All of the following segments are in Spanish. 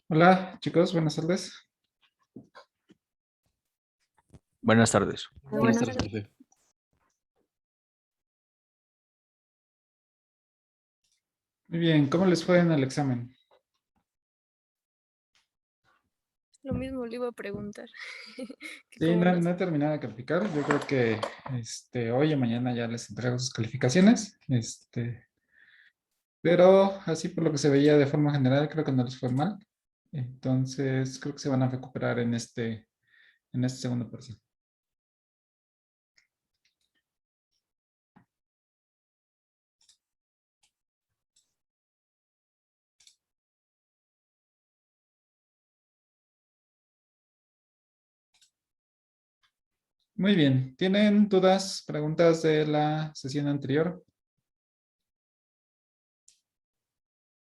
Hola chicos, buenas tardes. Buenas tardes. Buenas tardes, profe. Muy bien, ¿cómo les fue en el examen? Lo mismo le iba a preguntar. que Sí, cómo no he terminado de calificar. Yo creo que hoy o mañana ya les entrego sus calificaciones. Pero así por lo que se veía de forma general, creo que no les fue mal. Entonces, creo que se van a recuperar en este segundo parcial. Muy bien, ¿tienen dudas, preguntas de la sesión anterior?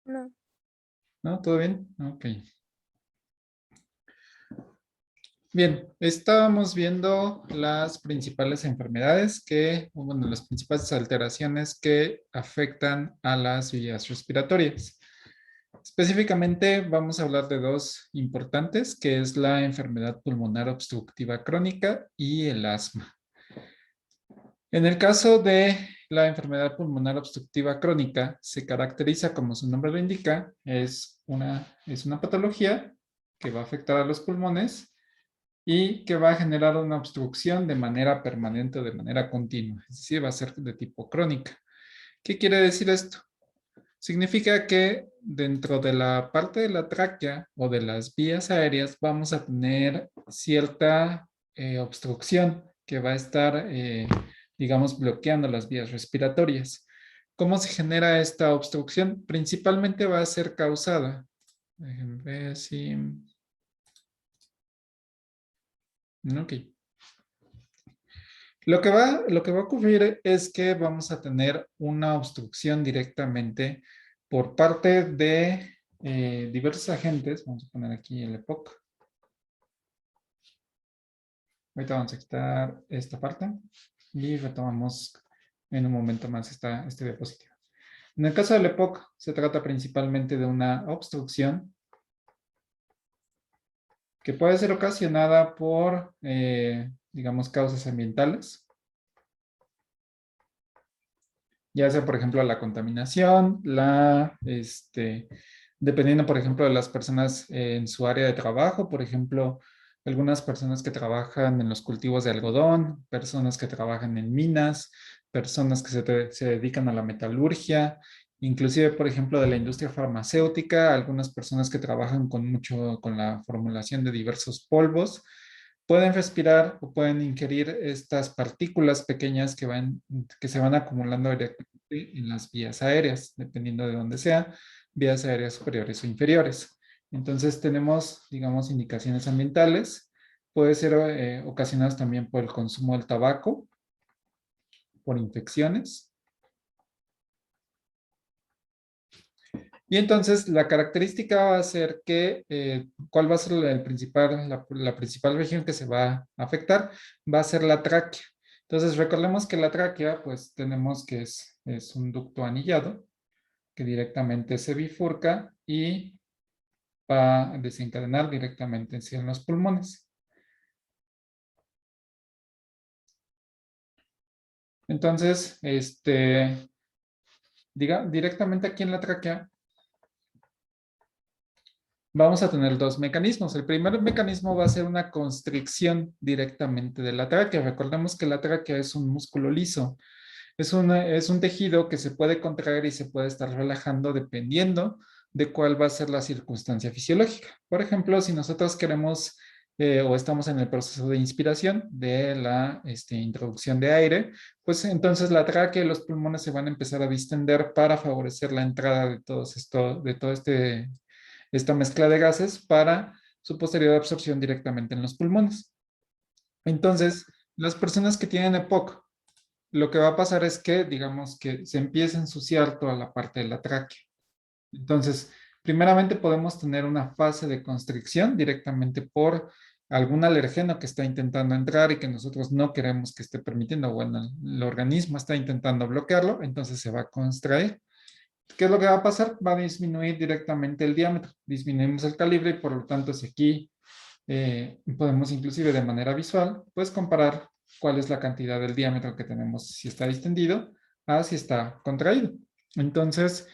no. ¿No? ¿Todo bien? Ok. Bien, estábamos viendo las principales enfermedades bueno, las principales alteraciones que afectan a las vías respiratorias. Específicamente vamos a hablar de dos importantes, que es la enfermedad pulmonar obstructiva crónica y el asma. En el caso de la enfermedad pulmonar obstructiva crónica, se caracteriza, como su nombre lo indica, es una patología que va a afectar a los pulmones y que va a generar una obstrucción de manera permanente o de manera continua, es decir, va a ser de tipo crónica. ¿Qué quiere decir esto? Significa que dentro de la parte de la tráquea o de las vías aéreas vamos a tener cierta obstrucción que va a estar, digamos, bloqueando las vías respiratorias. ¿Cómo se genera esta obstrucción? Principalmente va a ser causada. Déjenme ver si... Ok. Lo que va a ocurrir es que vamos a tener una obstrucción directamente por parte de diversos agentes. Vamos a poner aquí el EPOC. Ahorita vamos a quitar esta parte y retomamos en un momento más este diapositivo. En el caso del EPOC se trata principalmente de una obstrucción que puede ser ocasionada por, digamos, causas ambientales. Ya sea, por ejemplo, la contaminación, dependiendo, por ejemplo, de las personas en su área de trabajo, por ejemplo, algunas personas que trabajan en los cultivos de algodón, personas que trabajan en minas, personas que se dedican a la metalurgia, inclusive, por ejemplo, de la industria farmacéutica, algunas personas que trabajan con la formulación de diversos polvos, pueden respirar o pueden ingerir estas partículas pequeñas que se van acumulando directamente en las vías aéreas, dependiendo de dónde sea, vías aéreas superiores o inferiores. Entonces tenemos, digamos, indicaciones ambientales. Puede ser ocasionadas también por el consumo del tabaco, por infecciones. Y entonces la característica va a ser que, ¿cuál va a ser la principal región que se va a afectar? Va a ser la tráquea. Entonces recordemos que la tráquea, pues tenemos que es un ducto anillado que directamente se bifurca y va a desencadenar directamente en los pulmones. Entonces, directamente aquí en la tráquea vamos a tener dos mecanismos. El primer mecanismo va a ser una constricción directamente de la tráquea. Recordemos que la tráquea es un músculo liso. Es un tejido que se puede contraer y se puede estar relajando dependiendo de cuál va a ser la circunstancia fisiológica. Por ejemplo, si nosotros queremos o estamos en el proceso de inspiración de la introducción de aire, pues entonces la tráquea y los pulmones se van a empezar a distender para favorecer la entrada de esta mezcla de gases para su posterior absorción directamente en los pulmones. Entonces, las personas que tienen EPOC, lo que va a pasar es que, digamos, que se empieza a ensuciar toda la parte de la tráquea. Entonces, primeramente podemos tener una fase de constricción directamente por algún alergeno que está intentando entrar y que nosotros no queremos que esté permitiendo. Bueno, el organismo está intentando bloquearlo, entonces se va a contraer. ¿Qué es lo que va a pasar? Va a disminuir directamente el diámetro. Disminuimos el calibre y por lo tanto si aquí podemos inclusive de manera visual, pues comparar cuál es la cantidad del diámetro que tenemos si está distendido a si está contraído. Entonces,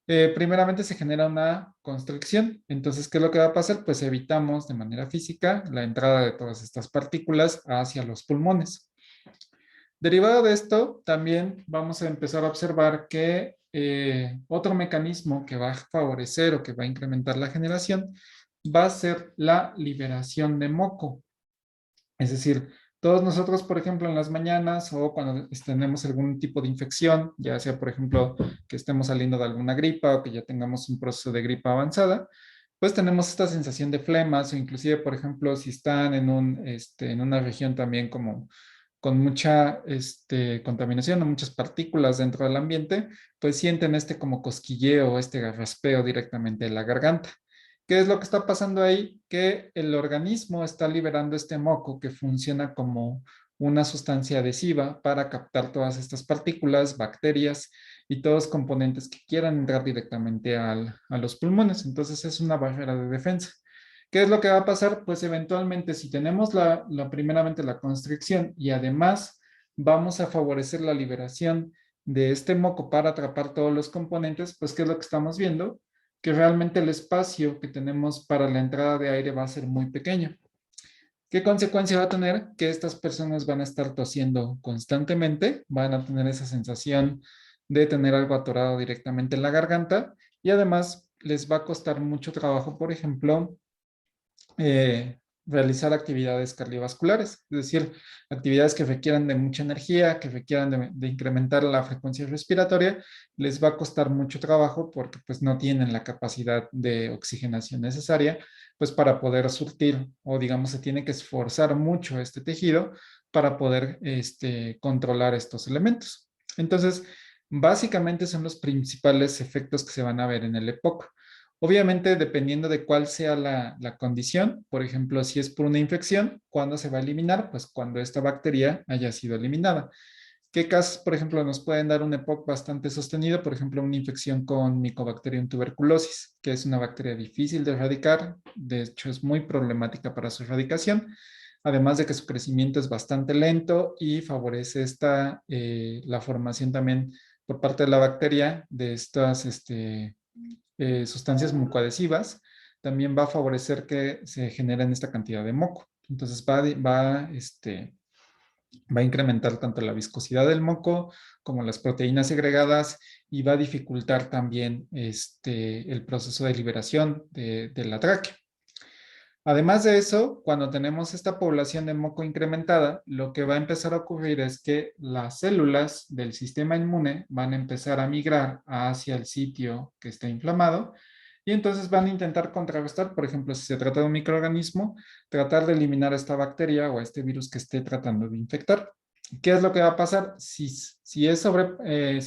primeramente se genera una constricción. Entonces, ¿qué es lo que va a pasar? Pues evitamos de manera física la entrada de todas estas partículas hacia los pulmones. Derivado de esto, también vamos a empezar a observar que otro mecanismo que va a favorecer o que va a incrementar la generación va a ser la liberación de moco. Es decir, todos nosotros, por ejemplo, en las mañanas o cuando tenemos algún tipo de infección, ya sea, por ejemplo, que estemos saliendo de alguna gripa o que ya tengamos un proceso de gripa avanzada, pues tenemos esta sensación de flemas o inclusive, por ejemplo, si están en una región también como con mucha contaminación o muchas partículas dentro del ambiente, pues sienten este como cosquilleo, este garraspeo directamente de la garganta. ¿Qué es lo que está pasando ahí? Que el organismo está liberando este moco que funciona como una sustancia adhesiva para captar todas estas partículas, bacterias y todos los componentes que quieran entrar directamente a los pulmones. Entonces es una barrera de defensa. ¿Qué es lo que va a pasar? Pues eventualmente si tenemos primeramente la constricción y además vamos a favorecer la liberación de este moco para atrapar todos los componentes, pues ¿qué es lo que estamos viendo? Que realmente el espacio que tenemos para la entrada de aire va a ser muy pequeño. ¿Qué consecuencia va a tener? Que estas personas van a estar tosiendo constantemente, van a tener esa sensación de tener algo atorado directamente en la garganta y además les va a costar mucho trabajo, por ejemplo, eh, realizar actividades cardiovasculares, es decir, actividades que requieran de mucha energía, que requieran de incrementar la frecuencia respiratoria, les va a costar mucho trabajo porque pues no tienen la capacidad de oxigenación necesaria pues para poder surtir o digamos se tiene que esforzar mucho este tejido para poder controlar estos elementos. Entonces, básicamente son los principales efectos que se van a ver en el EPOC. Obviamente, dependiendo de cuál sea la condición, por ejemplo, si es por una infección, ¿cuándo se va a eliminar? Pues cuando esta bacteria haya sido eliminada. ¿Qué casos, por ejemplo, nos pueden dar un EPOC bastante sostenido? Por ejemplo, una infección con Mycobacterium tuberculosis, que es una bacteria difícil de erradicar, de hecho es muy problemática para su erradicación, además de que su crecimiento es bastante lento y favorece la formación también por parte de la bacteria de estas sustancias mucoadhesivas, también va a favorecer que se generen esta cantidad de moco. Entonces va a incrementar tanto la viscosidad del moco como las proteínas segregadas y va a dificultar también el proceso de liberación de la tráquea. Además de eso, cuando tenemos esta población de moco incrementada, lo que va a empezar a ocurrir es que las células del sistema inmune van a empezar a migrar hacia el sitio que está inflamado y entonces van a intentar contrarrestar, por ejemplo, si se trata de un microorganismo, tratar de eliminar esta bacteria o este virus que esté tratando de infectar. ¿Qué es lo que va a pasar? Si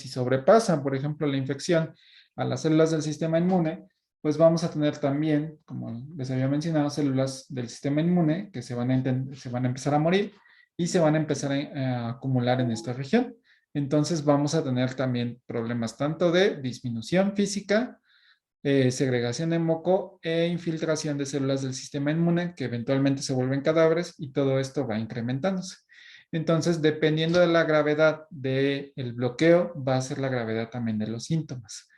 sobrepasa, por ejemplo, la infección a las células del sistema inmune, pues vamos a tener también, como les había mencionado, células del sistema inmune que se van a empezar a morir y se van a empezar a acumular en esta región. Entonces vamos a tener también problemas tanto de disminución física, segregación de moco e infiltración de células del sistema inmune que eventualmente se vuelven cadáveres y todo esto va incrementándose. Entonces, dependiendo de la gravedad del bloqueo, va a ser la gravedad también de los síntomas.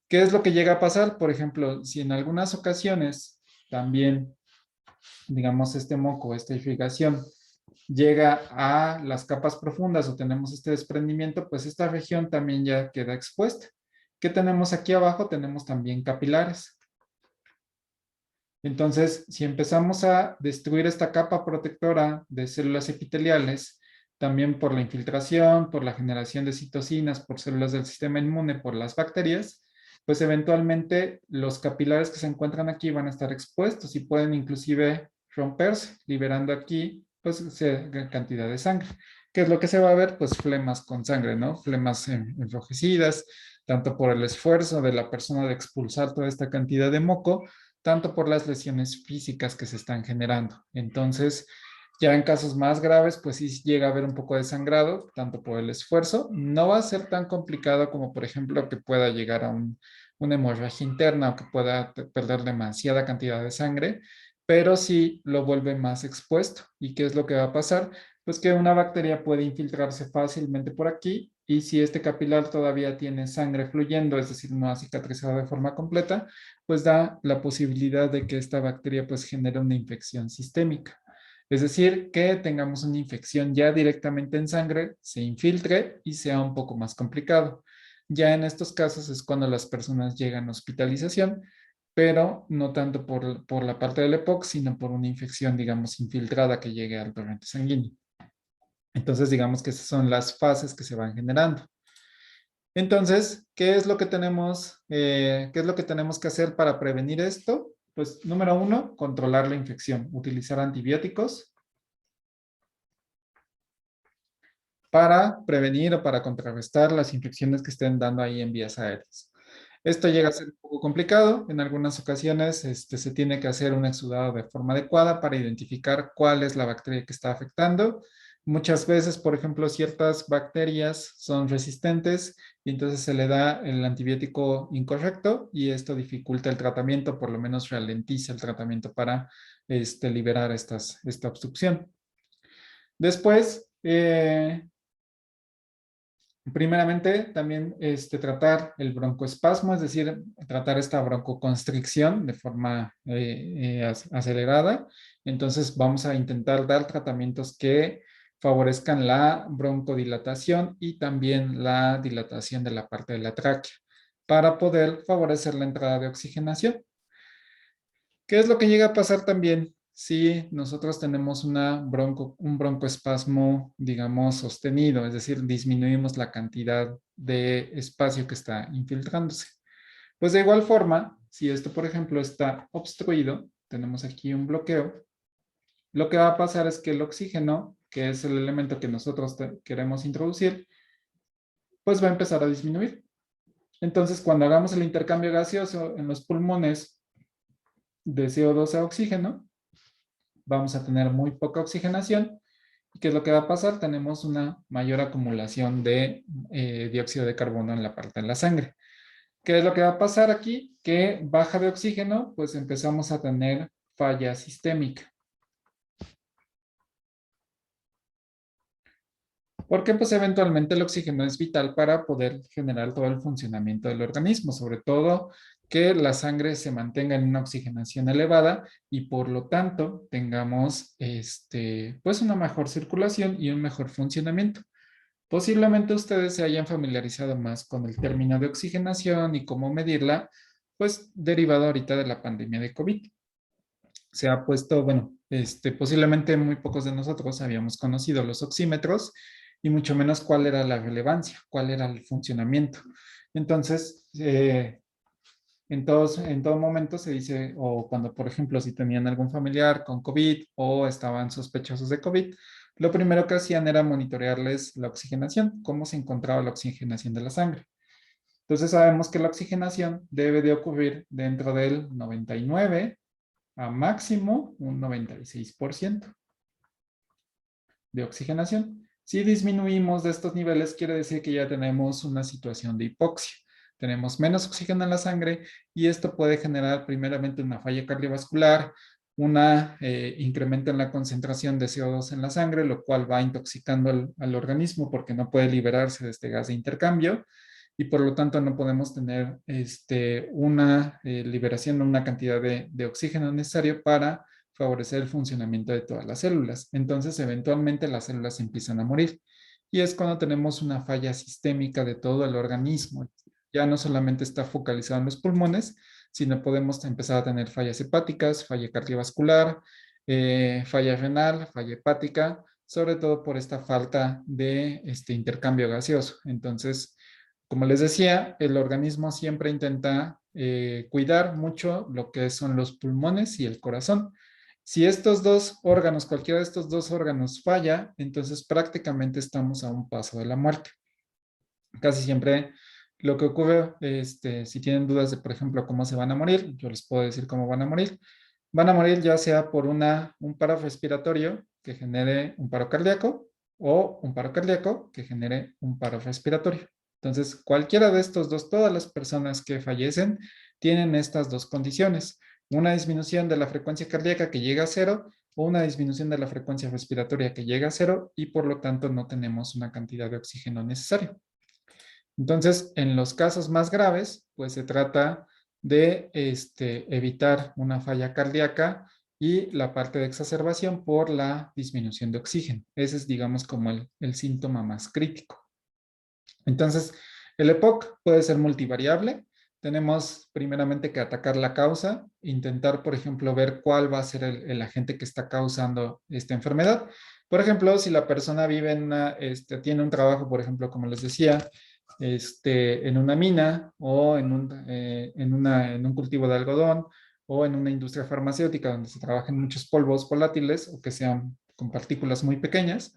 ¿Qué es lo que llega a pasar? Por ejemplo, si en algunas ocasiones también, digamos, este moco, esta irrigación, llega a las capas profundas o tenemos este desprendimiento, pues esta región también ya queda expuesta. ¿Qué tenemos aquí abajo? Tenemos también capilares. Entonces, si empezamos a destruir esta capa protectora de células epiteliales, también por la infiltración, por la generación de citocinas, por células del sistema inmune, por las bacterias, pues eventualmente los capilares que se encuentran aquí van a estar expuestos y pueden inclusive romperse, liberando aquí pues cantidad de sangre. ¿Qué es lo que se va a ver? Pues flemas con sangre, ¿no? Flemas enrojecidas, tanto por el esfuerzo de la persona de expulsar toda esta cantidad de moco, tanto por las lesiones físicas que se están generando. Entonces, Ya en casos más graves, pues sí llega a haber un poco de sangrado, tanto por el esfuerzo. No va a ser tan complicado como, por ejemplo, que pueda llegar a una hemorragia interna o que pueda perder demasiada cantidad de sangre, pero sí lo vuelve más expuesto. ¿Y qué es lo que va a pasar? Pues que una bacteria puede infiltrarse fácilmente por aquí y si este capilar todavía tiene sangre fluyendo, es decir, no ha cicatrizado de forma completa, pues da la posibilidad de que esta bacteria pues genere una infección sistémica. Es decir, que tengamos una infección ya directamente en sangre, se infiltre y sea un poco más complicado. Ya en estos casos es cuando las personas llegan a hospitalización, pero no tanto por la parte del EPOC, sino por una infección, digamos, infiltrada que llegue al torrente sanguíneo. Entonces, digamos que esas son las fases que se van generando. Entonces, ¿qué es lo que tenemos, qué es lo que tenemos que hacer para prevenir esto? Pues, número uno, controlar la infección, utilizar antibióticos para prevenir o para contrarrestar las infecciones que estén dando ahí en vías aéreas. Esto llega a ser un poco complicado. En algunas ocasiones se tiene que hacer un exudado de forma adecuada para identificar cuál es la bacteria que está afectando. Muchas veces, por ejemplo, ciertas bacterias son resistentes y entonces se le da el antibiótico incorrecto y esto dificulta el tratamiento, por lo menos ralentiza el tratamiento para liberar esta obstrucción. Después, primeramente, también tratar el broncoespasmo, es decir, tratar esta broncoconstricción de forma acelerada. Entonces, vamos a intentar dar tratamientos que favorezcan la broncodilatación y también la dilatación de la parte de la tráquea para poder favorecer la entrada de oxigenación. ¿Qué es lo que llega a pasar también si nosotros tenemos un broncoespasmo, digamos, sostenido? Es decir, disminuimos la cantidad de espacio que está infiltrándose. Pues de igual forma, si esto, por ejemplo, está obstruido, tenemos aquí un bloqueo, lo que va a pasar es que el oxígeno, que es el elemento que nosotros queremos introducir, pues va a empezar a disminuir. Entonces, cuando hagamos el intercambio gaseoso en los pulmones de CO2 a oxígeno, vamos a tener muy poca oxigenación. ¿Y qué es lo que va a pasar? Tenemos una mayor acumulación de dióxido de carbono en la parte de la sangre. ¿Qué es lo que va a pasar aquí? Que baja de oxígeno, pues empezamos a tener falla sistémica. Porque pues eventualmente el oxígeno es vital para poder generar todo el funcionamiento del organismo, sobre todo que la sangre se mantenga en una oxigenación elevada y por lo tanto tengamos pues una mejor circulación y un mejor funcionamiento. Posiblemente ustedes se hayan familiarizado más con el término de oxigenación y cómo medirla, pues derivado ahorita de la pandemia de COVID. Se ha puesto, bueno, posiblemente muy pocos de nosotros habíamos conocido los oxímetros y mucho menos cuál era la relevancia, cuál era el funcionamiento. Entonces, en todo momento se dice, o cuando, por ejemplo, si tenían algún familiar con COVID o estaban sospechosos de COVID, lo primero que hacían era monitorearles la oxigenación, cómo se encontraba la oxigenación de la sangre. Entonces sabemos que la oxigenación debe de ocurrir dentro del 99 a máximo un 96% de oxigenación. Si disminuimos de estos niveles, quiere decir que ya tenemos una situación de hipoxia. Tenemos menos oxígeno en la sangre y esto puede generar primeramente una falla cardiovascular, un incremento en la concentración de CO2 en la sangre, lo cual va intoxicando al organismo porque no puede liberarse de este gas de intercambio y por lo tanto no podemos tener una liberación de una cantidad de oxígeno necesario para favorecer el funcionamiento de todas las células. Entonces, eventualmente las células empiezan a morir. Y es cuando tenemos una falla sistémica de todo el organismo. Ya no solamente está focalizado en los pulmones, sino podemos empezar a tener fallas hepáticas, falla cardiovascular, falla renal, falla hepática, sobre todo por esta falta de intercambio gaseoso. Entonces, como les decía, el organismo siempre intenta cuidar mucho lo que son los pulmones y el corazón. Si estos dos órganos, cualquiera de estos dos órganos falla, entonces prácticamente estamos a un paso de la muerte. Casi siempre lo que ocurre, si tienen dudas de, por ejemplo, cómo se van a morir, yo les puedo decir cómo van a morir. Van a morir ya sea por un paro respiratorio, que genere un paro cardíaco o un paro cardíaco que genere un paro respiratorio. Entonces, cualquiera de estos dos, todas las personas que fallecen tienen estas dos condiciones. Una disminución de la frecuencia cardíaca que llega a cero o una disminución de la frecuencia respiratoria que llega a cero y por lo tanto no tenemos una cantidad de oxígeno necesario. Entonces, en los casos más graves, pues se trata de evitar una falla cardíaca y la parte de exacerbación por la disminución de oxígeno. Ese es, digamos, como el síntoma más crítico. Entonces, el EPOC puede ser multivariable. Tenemos primeramente que atacar la causa, intentar, por ejemplo, ver cuál va a ser el agente que está causando esta enfermedad. Por ejemplo, si la persona vive en tiene un trabajo, por ejemplo, como les decía, en una mina o en un cultivo de algodón o en una industria farmacéutica donde se trabajan muchos polvos volátiles o que sean con partículas muy pequeñas,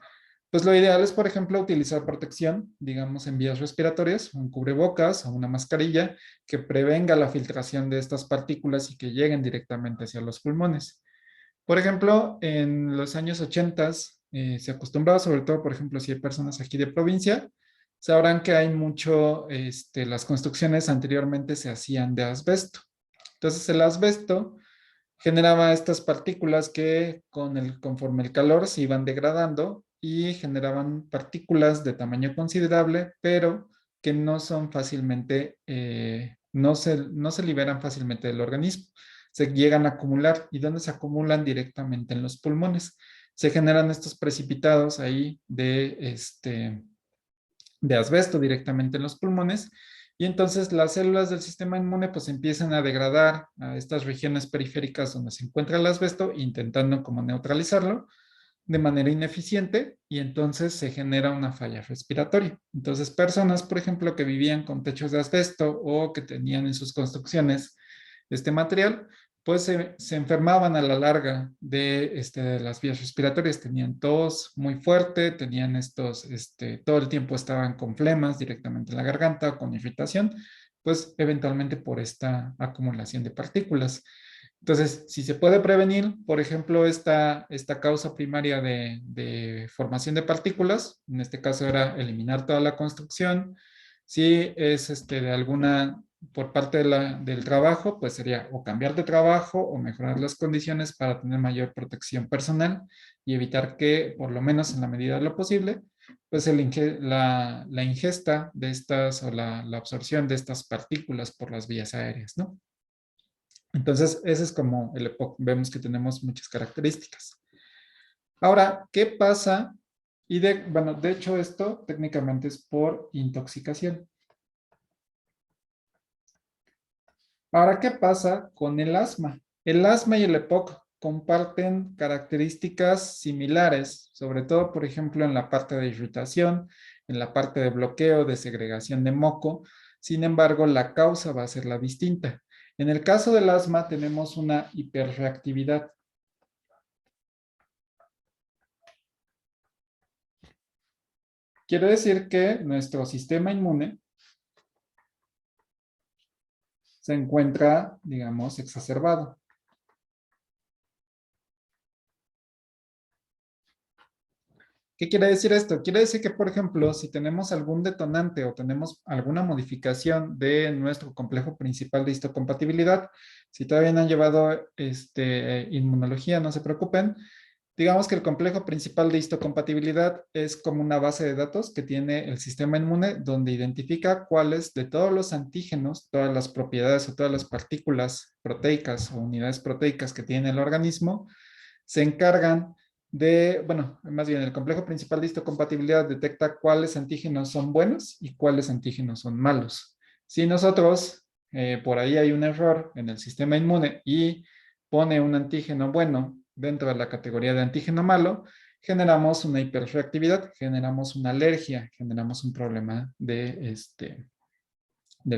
pues lo ideal es, por ejemplo, utilizar protección, digamos, en vías respiratorias, un cubrebocas o una mascarilla que prevenga la filtración de estas partículas y que lleguen directamente hacia los pulmones. Por ejemplo, en los años 80 se acostumbraba, sobre todo, por ejemplo, si hay personas aquí de provincia, sabrán que hay mucho, las construcciones anteriormente se hacían de asbesto. Entonces, el asbesto generaba estas partículas que conforme el calor se iban degradando y generaban partículas de tamaño considerable, pero que no son fácilmente, no se liberan fácilmente del organismo. Se llegan a acumular. ¿Y dónde se acumulan? Directamente en los pulmones. Se generan estos precipitados ahí de asbesto directamente en los pulmones y entonces las células del sistema inmune pues empiezan a degradar a estas regiones periféricas donde se encuentra el asbesto, intentando como neutralizarlo de manera ineficiente y entonces se genera una falla respiratoria. Entonces personas, por ejemplo, que vivían con techos de asbesto o que tenían en sus construcciones este material, pues se enfermaban a la larga de las vías respiratorias, tenían tos muy fuerte, tenían todo el tiempo estaban con flemas directamente en la garganta o con irritación, pues eventualmente por esta acumulación de partículas. Entonces, si se puede prevenir, por ejemplo, esta causa primaria de formación de partículas, en este caso era eliminar toda la construcción, si es de alguna por parte del trabajo, pues sería o cambiar de trabajo o mejorar las condiciones para tener mayor protección personal y evitar que, por lo menos en la medida de lo posible, pues la ingesta de estas o la absorción de estas partículas por las vías aéreas, ¿no? Entonces, ese es como el EPOC. Vemos que tenemos muchas características. Ahora, ¿qué pasa? Bueno, de hecho esto técnicamente es por intoxicación. Ahora, ¿qué pasa con el asma? El asma y el EPOC comparten características similares, sobre todo, por ejemplo, en la parte de irritación, en la parte de bloqueo, de segregación de moco. Sin embargo, la causa va a ser la distinta. En el caso del asma tenemos una hiperreactividad. Quiere decir que nuestro sistema inmune se encuentra, digamos, exacerbado. ¿Qué quiere decir esto? Quiere decir que, por ejemplo, si tenemos algún detonante o tenemos alguna modificación de nuestro complejo principal de histocompatibilidad, si todavía no han llevado inmunología, no se preocupen. Digamos que el complejo principal de histocompatibilidad es como una base de datos que tiene el sistema inmune donde identifica cuáles de todos los antígenos, todas las propiedades o todas las partículas proteicas o unidades proteicas que tiene el organismo, se encargan bueno, más bien el complejo principal de histocompatibilidad detecta cuáles antígenos son buenos y cuáles antígenos son malos. Si nosotros, por ahí hay un error en el sistema inmune y pone un antígeno bueno dentro de la categoría de antígeno malo, generamos una hiperreactividad, generamos una alergia, generamos un problema del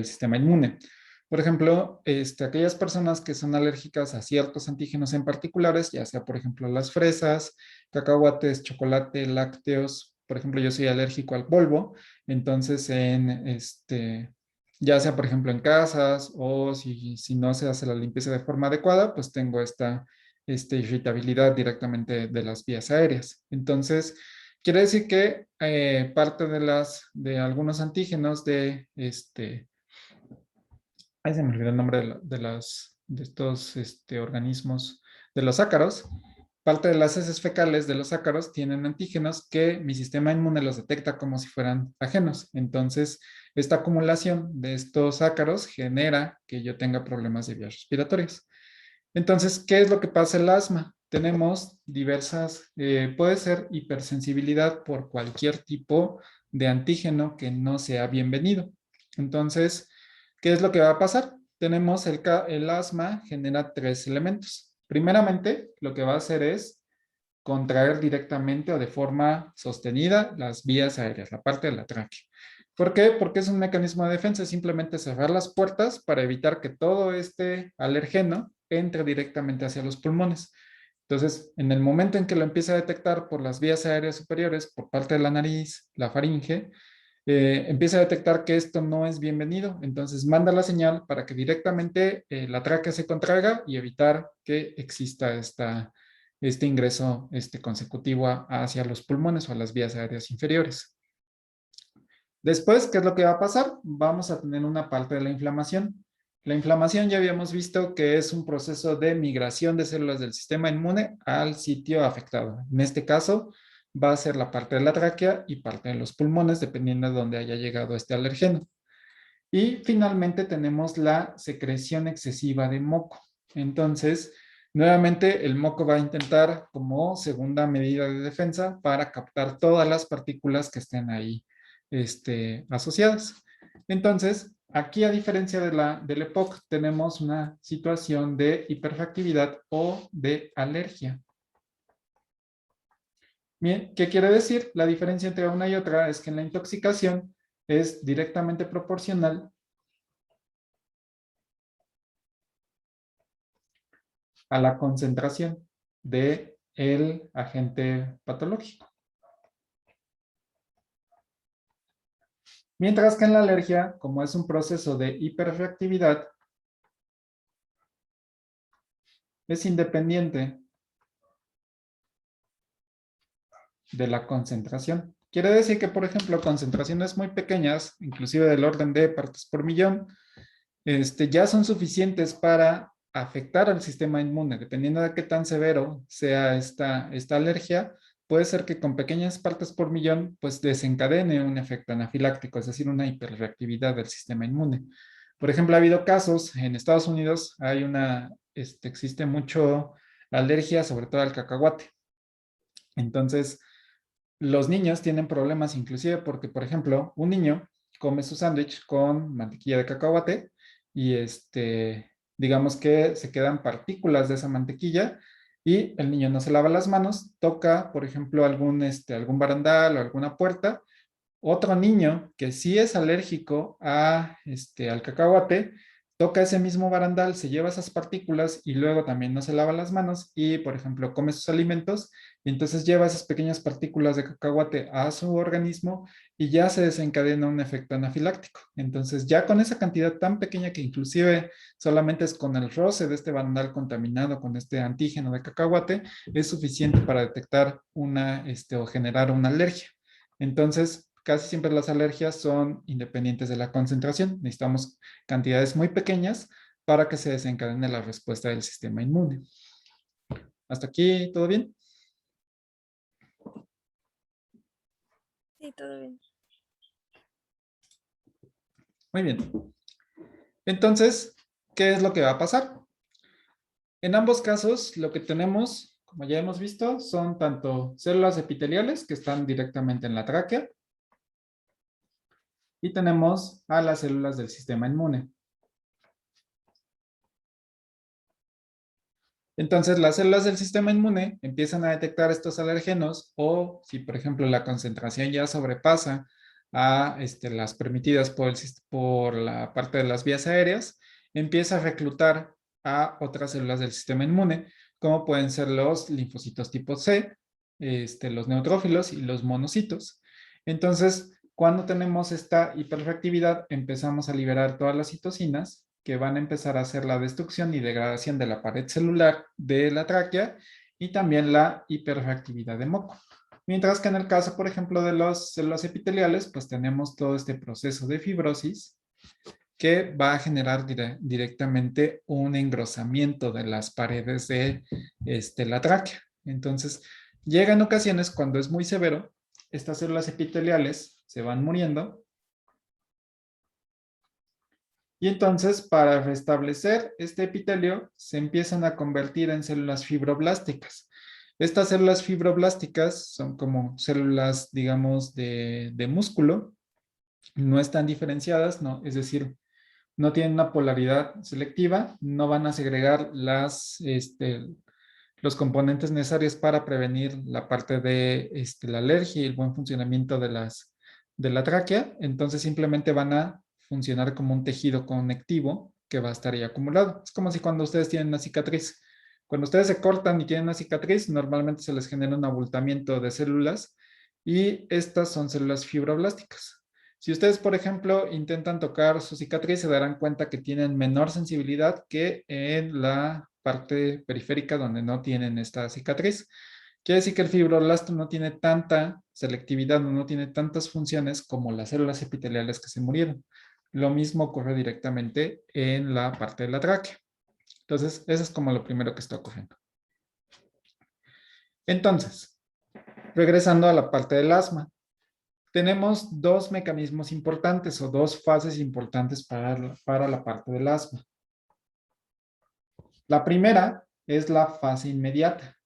sistema inmune. Por ejemplo, aquellas personas que son alérgicas a ciertos antígenos en particulares, ya sea, por ejemplo, las fresas, cacahuates, chocolate, lácteos. Por ejemplo, yo soy alérgico al polvo, entonces ya sea, por ejemplo, en casas o si no se hace la limpieza de forma adecuada, pues tengo esta irritabilidad directamente de las vías aéreas. Entonces, quiere decir que parte de algunos antígenos ay, se me olvidó el nombre de estos organismos, de los ácaros. Parte de las heces fecales de los ácaros tienen antígenos que mi sistema inmune los detecta como si fueran ajenos. Entonces, esta acumulación de estos ácaros genera que yo tenga problemas de vías respiratorias. Entonces, ¿qué es lo que pasa en el asma? Tenemos diversas, puede ser hipersensibilidad por cualquier tipo de antígeno que no sea bienvenido. Entonces, ¿qué es lo que va a pasar? Tenemos el asma genera tres elementos. Primeramente, lo que va a hacer es contraer directamente o de forma sostenida las vías aéreas, la parte de la tráquea. ¿Por qué? Porque es un mecanismo de defensa, simplemente cerrar las puertas para evitar que todo este alergeno entre directamente hacia los pulmones. Entonces, en el momento en que lo empieza a detectar por las vías aéreas superiores, por parte de la nariz, la faringe, empieza a detectar que esto no es bienvenido, entonces manda la señal para que directamente la tráquea se contraiga y evitar que exista este ingreso consecutivo hacia los pulmones o a las vías aéreas inferiores. Después, ¿qué es lo que va a pasar? Vamos a tener una parte de la inflamación. La inflamación ya habíamos visto que es un proceso de migración de células del sistema inmune al sitio afectado. En este caso, va a ser la parte de la tráquea y parte de los pulmones, dependiendo de dónde haya llegado este alergeno. Y finalmente tenemos la secreción excesiva de moco. Entonces, nuevamente el moco va a intentar como segunda medida de defensa para captar todas las partículas que estén ahí asociadas. Entonces, aquí a diferencia del EPOC, tenemos una situación de hiperreactividad o de alergia. Bien, ¿qué quiere decir? La diferencia entre una y otra es que en la intoxicación es directamente proporcional a la concentración del agente patológico. Mientras que en la alergia, como es un proceso de hiperreactividad, es independiente de la concentración. Quiere decir que, por ejemplo, concentraciones muy pequeñas, inclusive del orden de partes por millón, ya son suficientes para afectar al sistema inmune. Dependiendo de qué tan severo sea esta alergia, puede ser que con pequeñas partes por millón, pues desencadene un efecto anafiláctico, es decir, una hiperreactividad del sistema inmune. Por ejemplo, ha habido casos en Estados Unidos, existe mucho alergia, sobre todo al cacahuate. Entonces, los niños tienen problemas inclusive porque, por ejemplo, un niño come su sándwich con mantequilla de cacahuate y digamos que se quedan partículas de esa mantequilla y el niño no se lava las manos, toca, por ejemplo, algún barandal o alguna puerta. Otro niño que sí es alérgico al cacahuate, toca ese mismo barandal, se lleva esas partículas y luego también no se lava las manos y, por ejemplo, come sus alimentos y entonces lleva esas pequeñas partículas de cacahuate a su organismo y ya se desencadena un efecto anafiláctico. Entonces, ya con esa cantidad tan pequeña que inclusive solamente es con el roce de este barandal contaminado con este antígeno de cacahuate, es suficiente para detectar o generar una alergia. Entonces, casi siempre las alergias son independientes de la concentración. Necesitamos cantidades muy pequeñas para que se desencadene la respuesta del sistema inmune. ¿Hasta aquí todo bien? Sí, todo bien. Muy bien. Entonces, ¿qué es lo que va a pasar? En ambos casos, lo que tenemos, como ya hemos visto, son tanto células epiteliales que están directamente en la tráquea y tenemos a las células del sistema inmune. Entonces, las células del sistema inmune empiezan a detectar estos alergenos o si, por ejemplo, la concentración ya sobrepasa a las permitidas por la parte de las vías aéreas, empieza a reclutar a otras células del sistema inmune, como pueden ser los linfocitos tipo C, los neutrófilos y los monocitos. Entonces, cuando tenemos esta hiperreactividad, empezamos a liberar todas las citocinas que van a empezar a hacer la destrucción y degradación de la pared celular de la tráquea y también la hiperreactividad de moco. Mientras que en el caso, por ejemplo, de las células epiteliales, pues tenemos todo este proceso de fibrosis que va a generar directamente un engrosamiento de las paredes de la tráquea. Entonces, llega en ocasiones cuando es muy severo, estas células epiteliales se van muriendo. Y entonces, para restablecer este epitelio, se empiezan a convertir en células fibroblásticas. Estas células fibroblásticas son como células, digamos, de músculo. No están diferenciadas, ¿no? Es decir, no tienen una polaridad selectiva, no van a segregar los componentes necesarios para prevenir la parte de la alergia y el buen funcionamiento de la tráquea. Entonces simplemente van a funcionar como un tejido conectivo que va a estar ahí acumulado. Es como si cuando ustedes tienen una cicatriz. Cuando ustedes se cortan y tienen una cicatriz, normalmente se les genera un abultamiento de células y estas son células fibroblásticas. Si ustedes, por ejemplo, intentan tocar su cicatriz, se darán cuenta que tienen menor sensibilidad que en la parte periférica donde no tienen esta cicatriz. Quiere decir que el fibroblasto no tiene tanta selectividad, no tiene tantas funciones como las células epiteliales que se murieron. Lo mismo ocurre directamente en la parte de la tráquea. Entonces, eso es como lo primero que está ocurriendo. Entonces, regresando a la parte del asma. Tenemos dos mecanismos importantes o dos fases importantes para la parte del asma. La primera es la fase inmediata.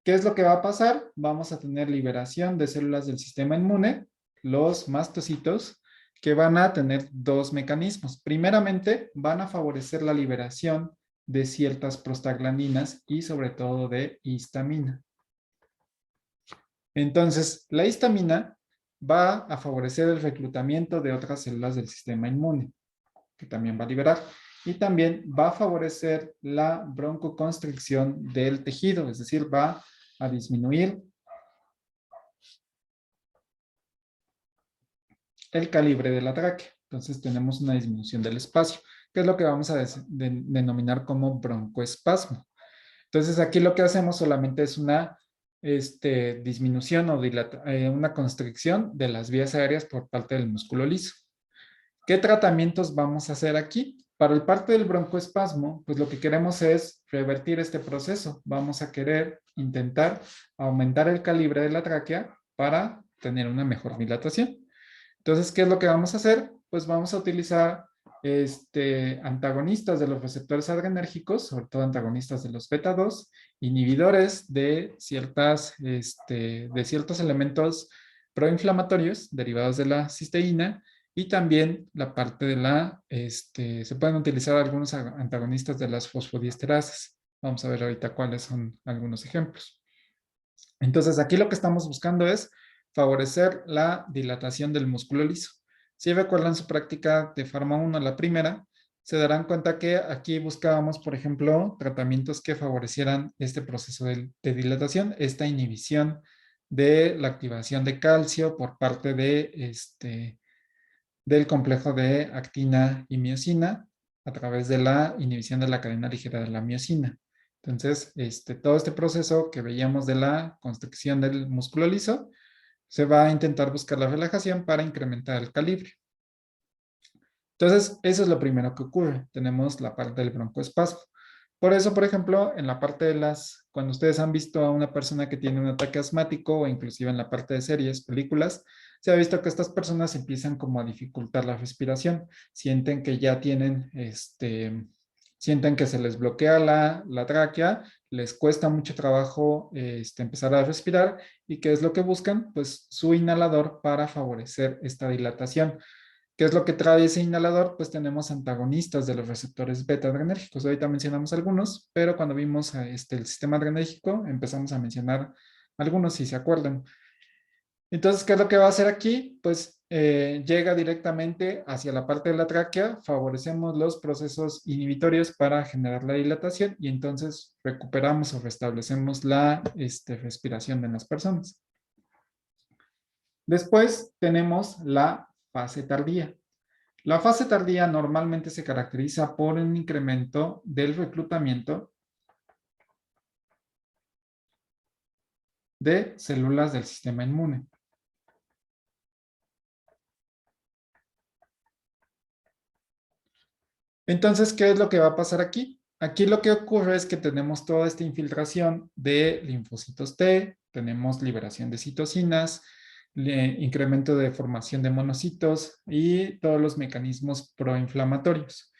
¿Qué es lo que va a pasar? Vamos a tener liberación de células del sistema inmune, los mastocitos, que van a tener dos mecanismos. Primeramente, van a favorecer la liberación de ciertas prostaglandinas y sobre todo de histamina. Entonces, la histamina va a favorecer el reclutamiento de otras células del sistema inmune, que también va a liberar. Y también va a favorecer la broncoconstricción del tejido, es decir, va a disminuir el calibre de la tráquea. Entonces tenemos una disminución del espacio, que es lo que vamos a denominar como broncoespasmo. Entonces aquí lo que hacemos solamente es una disminución o una constricción de las vías aéreas por parte del músculo liso. ¿Qué tratamientos vamos a hacer aquí? Para el parte del broncoespasmo, pues lo que queremos es revertir este proceso. Vamos a querer intentar aumentar el calibre de la tráquea para tener una mejor dilatación. Entonces, ¿qué es lo que vamos a hacer? Pues vamos a utilizar antagonistas de los receptores adrenérgicos, sobre todo antagonistas de los beta 2, inhibidores de ciertos elementos proinflamatorios derivados de la cisteína y también la parte de se pueden utilizar algunos antagonistas de las fosfodiesterasas. Vamos a ver ahorita cuáles son algunos ejemplos. Entonces, aquí lo que estamos buscando es favorecer la dilatación del músculo liso. Si recuerdan su práctica de Pharma 1, la primera, se darán cuenta que aquí buscábamos, por ejemplo, tratamientos que favorecieran este proceso de dilatación, esta inhibición de la activación de calcio por parte del complejo de actina y miosina a través de la inhibición de la cadena ligera de la miosina. Entonces, todo este proceso que veíamos de la constricción del músculo liso, se va a intentar buscar la relajación para incrementar el calibre. Entonces, eso es lo primero que ocurre. Tenemos la parte del broncoespasmo. Por eso, por ejemplo, en la parte de cuando ustedes han visto a una persona que tiene un ataque asmático o inclusive en la parte de series, películas, se ha visto que estas personas empiezan como a dificultar la respiración. Sienten que ya tienen, sienten que se les bloquea la tráquea, les cuesta mucho trabajo empezar a respirar y ¿qué es lo que buscan? Pues su inhalador para favorecer esta dilatación. ¿Qué es lo que trae ese inhalador? Pues tenemos antagonistas de los receptores beta adrenérgicos. Ahorita mencionamos algunos, pero cuando vimos el sistema adrenérgico empezamos a mencionar algunos, si se acuerdan. Entonces, ¿qué es lo que va a hacer aquí? Pues llega directamente hacia la parte de la tráquea, favorecemos los procesos inhibitorios para generar la dilatación y entonces recuperamos o restablecemos la respiración de las personas. Después tenemos la fase tardía. La fase tardía normalmente se caracteriza por un incremento del reclutamiento de células del sistema inmune. Entonces, ¿qué es lo que va a pasar aquí? Aquí lo que ocurre es que tenemos toda esta infiltración de linfocitos T, tenemos liberación de citocinas, incremento de formación de monocitos y todos los mecanismos proinflamatorios.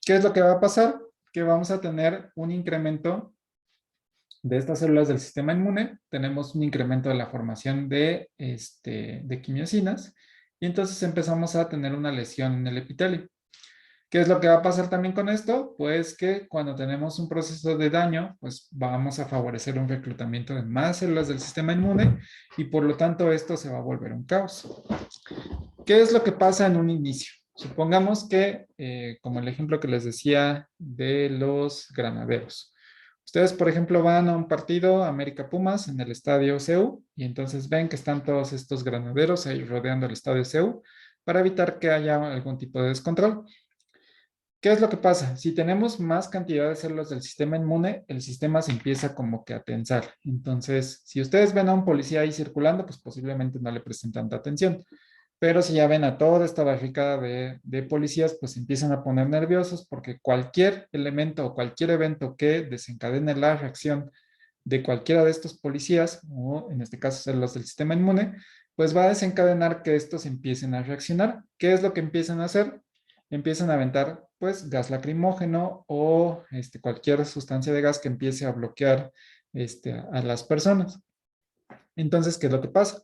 ¿Qué es lo que va a pasar? Que vamos a tener un incremento de estas células del sistema inmune, tenemos un incremento de la formación de quimiosinas y entonces empezamos a tener una lesión en el epitelio. ¿Qué es lo que va a pasar también con esto? Pues que cuando tenemos un proceso de daño, pues vamos a favorecer un reclutamiento de más células del sistema inmune y por lo tanto esto se va a volver un caos. ¿Qué es lo que pasa en un inicio? Supongamos que, como el ejemplo que les decía de los granaderos. Ustedes, por ejemplo, van a un partido América Pumas en el estadio CEU y entonces ven que están todos estos granaderos ahí rodeando el estadio CEU para evitar que haya algún tipo de descontrol. ¿Qué es lo que pasa? Si tenemos más cantidad de células del sistema inmune, el sistema se empieza como que a tensar. Entonces, si ustedes ven a un policía ahí circulando, pues posiblemente no le presten tanta atención. Pero si ya ven a toda esta barricada de policías, pues empiezan a poner nerviosos porque cualquier elemento o cualquier evento que desencadene la reacción de cualquiera de estos policías, o en este caso células del sistema inmune, pues va a desencadenar que estos empiecen a reaccionar. ¿Qué es lo que empiezan a hacer? Empiezan a aventar pues gas lacrimógeno o cualquier sustancia de gas que empiece a bloquear a las personas. Entonces, ¿qué es lo que pasa?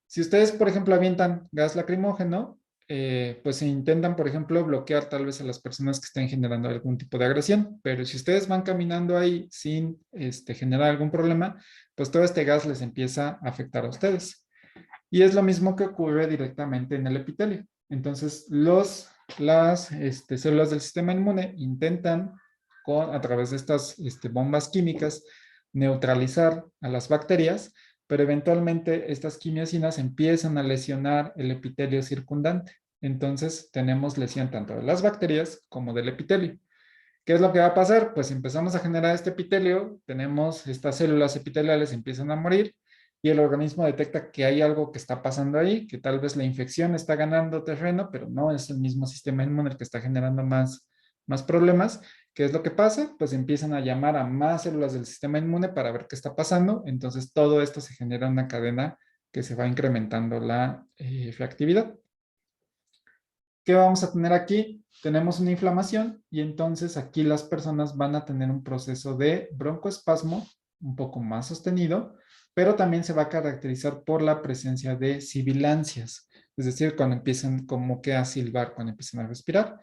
Si ustedes, por ejemplo, avientan gas lacrimógeno, pues se intentan, por ejemplo, bloquear tal vez a las personas que estén generando algún tipo de agresión, pero si ustedes van caminando ahí sin generar algún problema, pues todo este gas les empieza a afectar a ustedes. Y es lo mismo que ocurre directamente en el epitelio. Entonces, las células del sistema inmune intentan, a través de estas bombas químicas, neutralizar a las bacterias, pero eventualmente estas quimiosinas empiezan a lesionar el epitelio circundante. Entonces, tenemos lesión tanto de las bacterias como del epitelio. ¿Qué es lo que va a pasar? Pues empezamos a generar este epitelio, tenemos estas células epiteliales, empiezan a morir y el organismo detecta que hay algo que está pasando ahí, que tal vez la infección está ganando terreno, pero no es el mismo sistema inmune el que está generando más problemas. ¿Qué es lo que pasa? Pues empiezan a llamar a más células del sistema inmune para ver qué está pasando. Entonces todo esto se genera una cadena que se va incrementando la reactividad. ¿Qué vamos a tener aquí? Tenemos una inflamación y entonces aquí las personas van a tener un proceso de broncoespasmo un poco más sostenido, pero también se va a caracterizar por la presencia de sibilancias, es decir, cuando empiezan como que a silbar, cuando empiezan a respirar,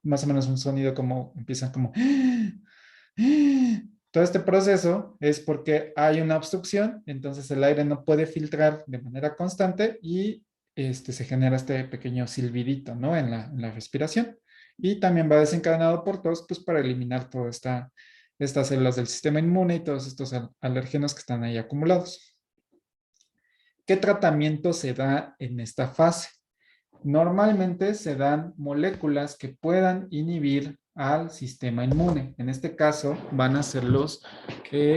más o menos un sonido como empiezan como... Todo este proceso es porque hay una obstrucción, entonces el aire no puede filtrar de manera constante y se genera este pequeño silbidito, ¿no? En la respiración. Y también va desencadenado por tos, pues para eliminar todas estas células del sistema inmune y todos estos alérgenos que están ahí acumulados. ¿Qué tratamiento se da en esta fase? Normalmente se dan moléculas que puedan inhibir al sistema inmune. En este caso van a ser los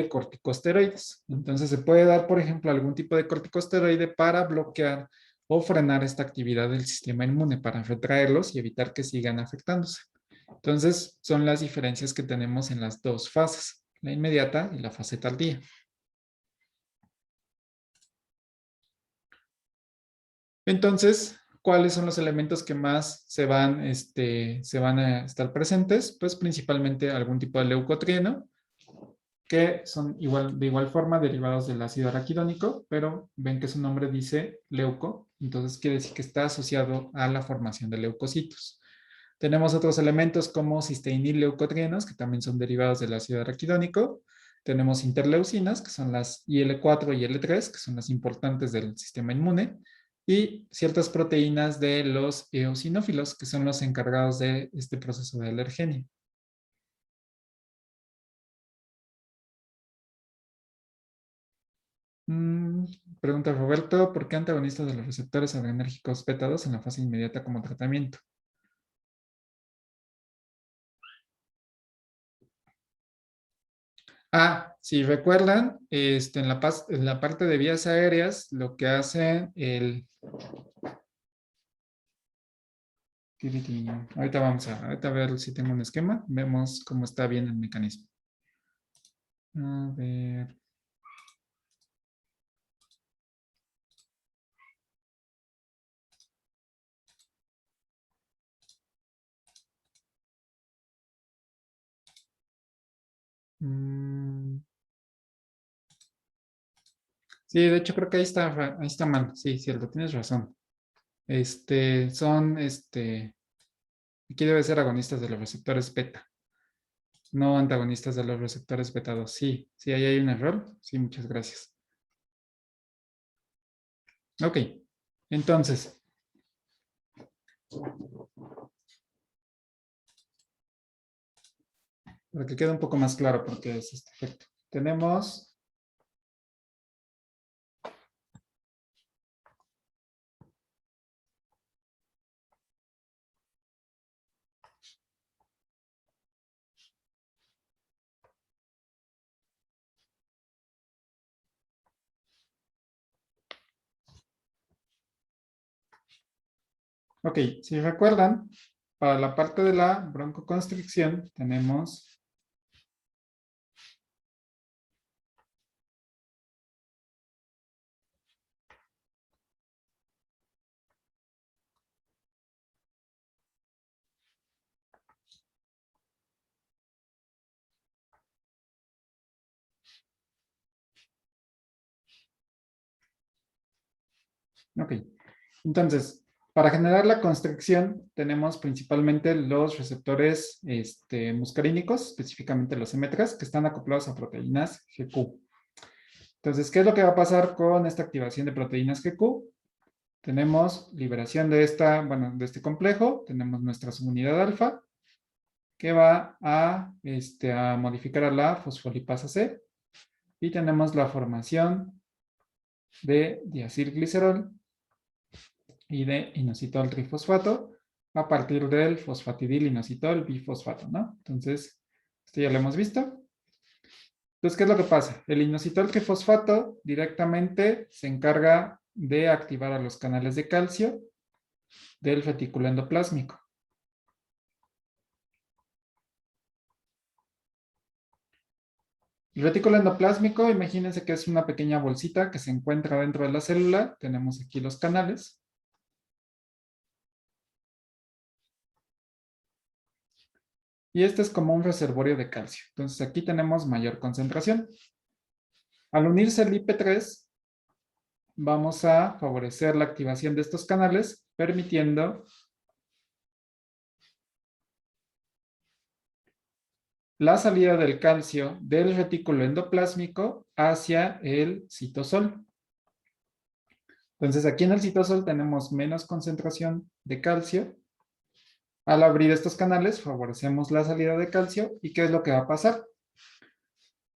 corticosteroides. Entonces se puede dar, por ejemplo, algún tipo de corticosteroide para bloquear o frenar esta actividad del sistema inmune, para retraerlos y evitar que sigan afectándose. Entonces son las diferencias que tenemos en las dos fases, la inmediata y la fase tardía. Entonces, ¿cuáles son los elementos que más se van a estar presentes? Pues principalmente algún tipo de leucotrieno, que son de igual forma derivados del ácido araquidónico, pero ven que su nombre dice leuco, entonces quiere decir que está asociado a la formación de leucocitos. Tenemos otros elementos como cisteínil-leucotrienos, que también son derivados del ácido araquidónico. Tenemos interleucinas, que son las IL-4 y IL-3, que son las importantes del sistema inmune. Y ciertas proteínas de los eosinófilos, que son los encargados de este proceso de alergenia. Pregunta Roberto, ¿por qué antagonistas de los receptores adrenérgicos beta 2 en la fase inmediata como tratamiento? Si recuerdan, en la parte de vías aéreas, lo que hace el... Ahorita a ver si tengo un esquema. Vemos cómo está bien el mecanismo. A ver. Sí, de hecho creo que ahí está mal. Sí, cierto, tienes razón. Aquí debe ser agonistas de los receptores beta, no antagonistas de los receptores beta 2. Sí, sí, ahí hay un error. Sí, muchas gracias. Ok, entonces, para que quede un poco más claro por qué es este efecto. Tenemos... Ok, si recuerdan, para la parte de la broncoconstricción tenemos... Ok, entonces, para generar la constricción tenemos principalmente los receptores muscarínicos, específicamente los M3, que están acoplados a proteínas GQ. Entonces, ¿qué es lo que va a pasar con esta activación de proteínas GQ? Tenemos liberación de de este complejo, tenemos nuestra subunidad alfa, que va a modificar a la fosfolipasa C, y tenemos la formación de diacilglicerol y de inositol trifosfato a partir del fosfatidil inositol bifosfato, ¿no? Entonces, esto ya lo hemos visto. Entonces, ¿qué es lo que pasa? El inositol trifosfato directamente se encarga de activar a los canales de calcio del retículo endoplásmico. El retículo endoplásmico, imagínense que es una pequeña bolsita que se encuentra dentro de la célula. Tenemos aquí los canales. Y este es como un reservorio de calcio. Entonces aquí tenemos mayor concentración. Al unirse el IP3, vamos a favorecer la activación de estos canales, permitiendo la salida del calcio del retículo endoplásmico hacia el citosol. Entonces aquí en el citosol tenemos menos concentración de calcio. Al abrir estos canales favorecemos la salida de calcio. ¿Y qué es lo que va a pasar?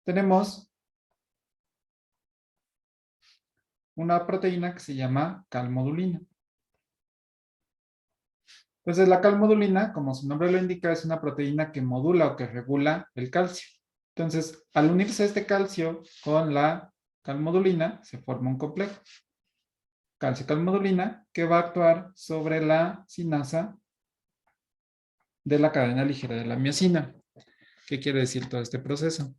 Tenemos una proteína que se llama calmodulina. Entonces la calmodulina, como su nombre lo indica, es una proteína que modula o que regula el calcio. Entonces, al unirse este calcio con la calmodulina, se forma un complejo calcio-calmodulina que va a actuar sobre la sinasa de la cadena ligera de la miosina. ¿Qué quiere decir todo este proceso?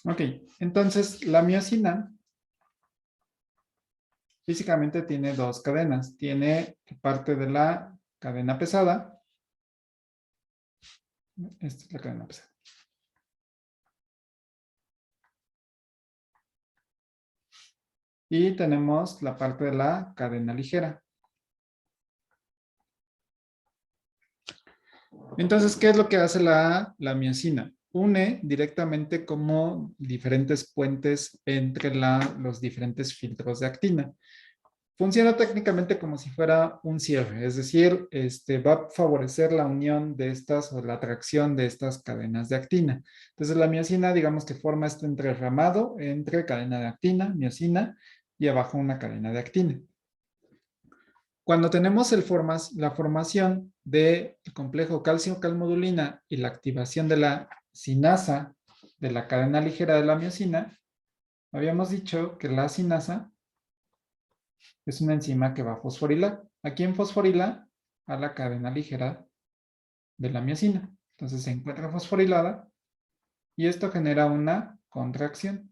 Ok, entonces la miosina Físicamente tiene dos cadenas. Tiene parte de la cadena pesada. Esta es la cadena pesada. Y tenemos la parte de la cadena ligera. Entonces, ¿qué es lo que hace la miosina? Une directamente como diferentes puentes entre los diferentes filtros de actina. Funciona técnicamente como si fuera un cierre, es decir, va a favorecer la unión de estas o la atracción de estas cadenas de actina. Entonces, la miosina, digamos que forma este entrerramado entre cadena de actina, miosina, y abajo una cadena de actina. Cuando tenemos la formación del complejo calcio-calmodulina y la activación de la sinasa de la cadena ligera de la miosina, habíamos dicho que la sinasa es una enzima que va a fosforilar. ¿A quién fosforila? A la cadena ligera de la miosina. Entonces se encuentra fosforilada y esto genera una contracción.